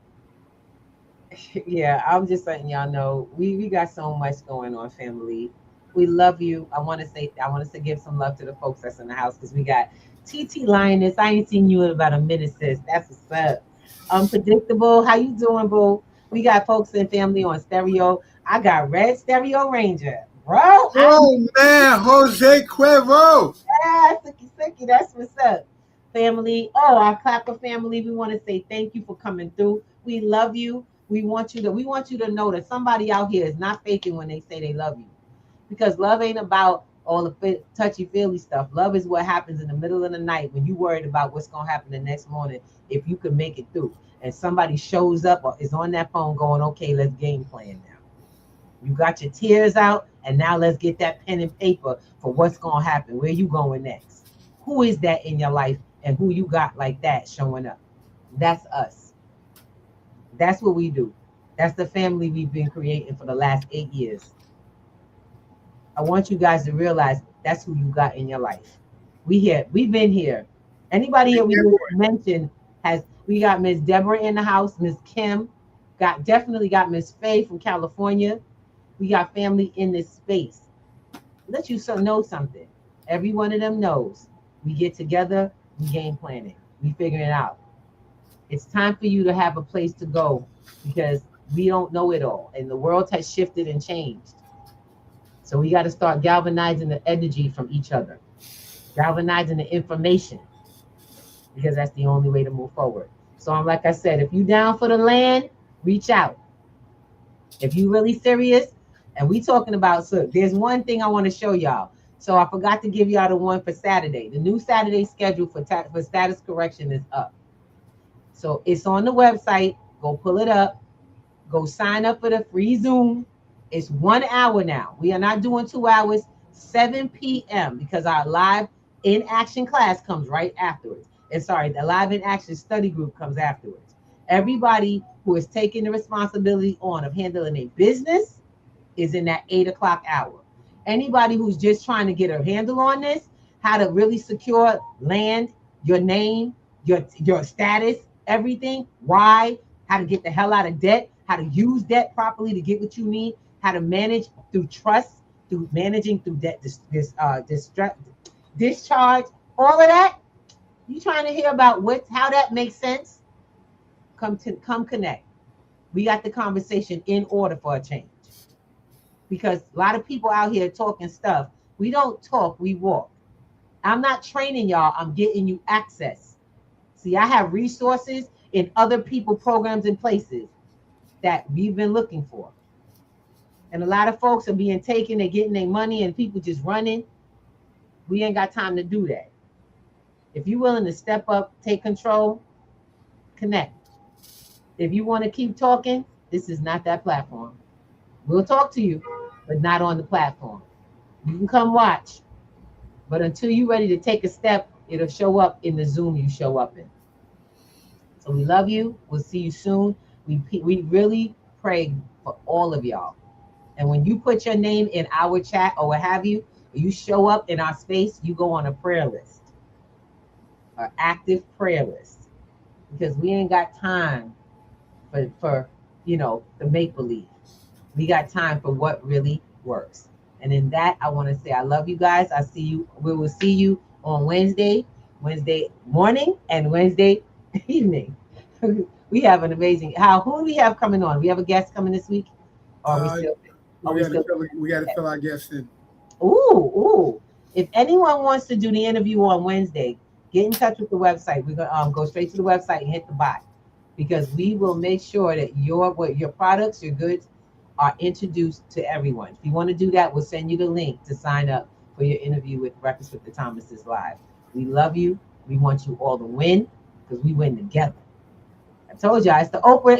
Yeah, I'm just letting y'all know we got so much going on, family. We love you. I want to give some love to the folks that's in the house, because we got TT Lioness. I ain't seen you in about a minute, sis. That's what's up. Unpredictable. How you doing, boo? We got folks and family on stereo. I got Red Stereo Ranger. Bro, Oh, man. Jose Cuervo. Suki, that's what's up. Family. Oh, our Clapper family. We want to say thank you for coming through. We love you. We want you to know that somebody out here is not faking when they say they love you. Because love ain't about all the touchy-feely stuff. Love is what happens in the middle of the night when you worried about what's going to happen the next morning, if you can make it through. And somebody shows up or is on that phone going, okay, let's game plan now. You got your tears out, and now let's get that pen and paper for what's going to happen. Where you going next? Who is that in your life, and who you got like that showing up? That's us. That's what we do. That's the family we've been creating for the last 8 years. I want you guys to realize that's who you got in your life. We've been here. Anybody here we mentioned we got Miss Deborah in the house, Miss Kim, definitely got Miss Faye from California. We got family in this space. Let you know something. Every one of them knows. We get together, we game planning, we figuring it out. It's time for you to have a place to go, because we don't know it all, and the world has shifted and changed. So we got to start galvanizing the energy from each other, galvanizing the information, because that's the only way to move forward. So like I said, if you down for the land, reach out. If you really serious, and we talking about, so there's one thing I want to show y'all. So I forgot to give y'all the one for Saturday. The new Saturday schedule for status correction is up. So it's on the website. Go pull it up. Go sign up for the free Zoom. It's 1 hour now. We are not doing 2 hours, 7 p.m. because our live in action class comes right afterwards. And the live in action study group comes afterwards. Everybody who is taking the responsibility on of handling a business is in that 8 o'clock hour. Anybody who's just trying to get a handle on this, how to really secure land, your name, your status, everything, why, how to get the hell out of debt, how to use debt properly to get what you need, how to manage through trust, through managing through debt, discharge, all of that. You trying to hear about how that makes sense? Come connect. We got the conversation in order for a change. Because a lot of people out here talking stuff. We don't talk, we walk. I'm not training y'all, I'm getting you access. See, I have resources in other people, programs, and places that we've been looking for. And a lot of folks are being taken, they're getting their money, and people just running. We ain't got time to do that. If you're willing to step up, take control, connect. If you want to keep talking, this is not that platform. We'll talk to you, but not on the platform. You can come watch, but until you're ready to take a step, it'll show up in the Zoom you show up in. So we love you. We'll see you soon. We really pray for all of y'all. And when you put your name in our chat or what have you, or you show up in our space, you go on a prayer list. an active prayer list, because we ain't got time for the make believe. We got time for what really works. And in that, I want to say I love you guys. We will see you on Wednesday morning and Wednesday evening. We have an amazing who do we have coming on? We have a guest coming this week? Or are we got to fill our guests in. Ooh. If anyone wants to do the interview on Wednesday, get in touch with the website. We're gonna go straight to the website and hit the bot, because we will make sure that your products, your goods are introduced to everyone. If you want to do that, we'll send you the link to sign up for your interview with Breakfast with the Thomases Live. We love you. We want you all to win, because we win together. I told y'all it's the Oprah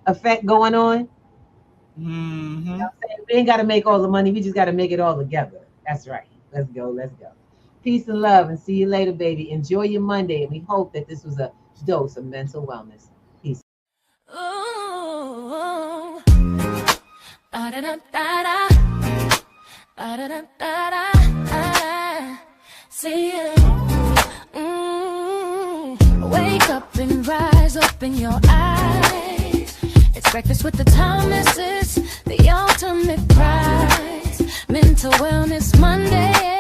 effect going on. Mm-hmm. You know what I'm saying? We ain't got to make all the money. We just got to make it all together. That's right. Let's go. Peace and love, and see you later, baby. Enjoy your Monday, and we hope that this was a dose of mental wellness. Peace. Ooh, see you. Wake up and rise up in your eyes. It's breakfast with the Thomases, the ultimate prize. Mental Wellness Monday.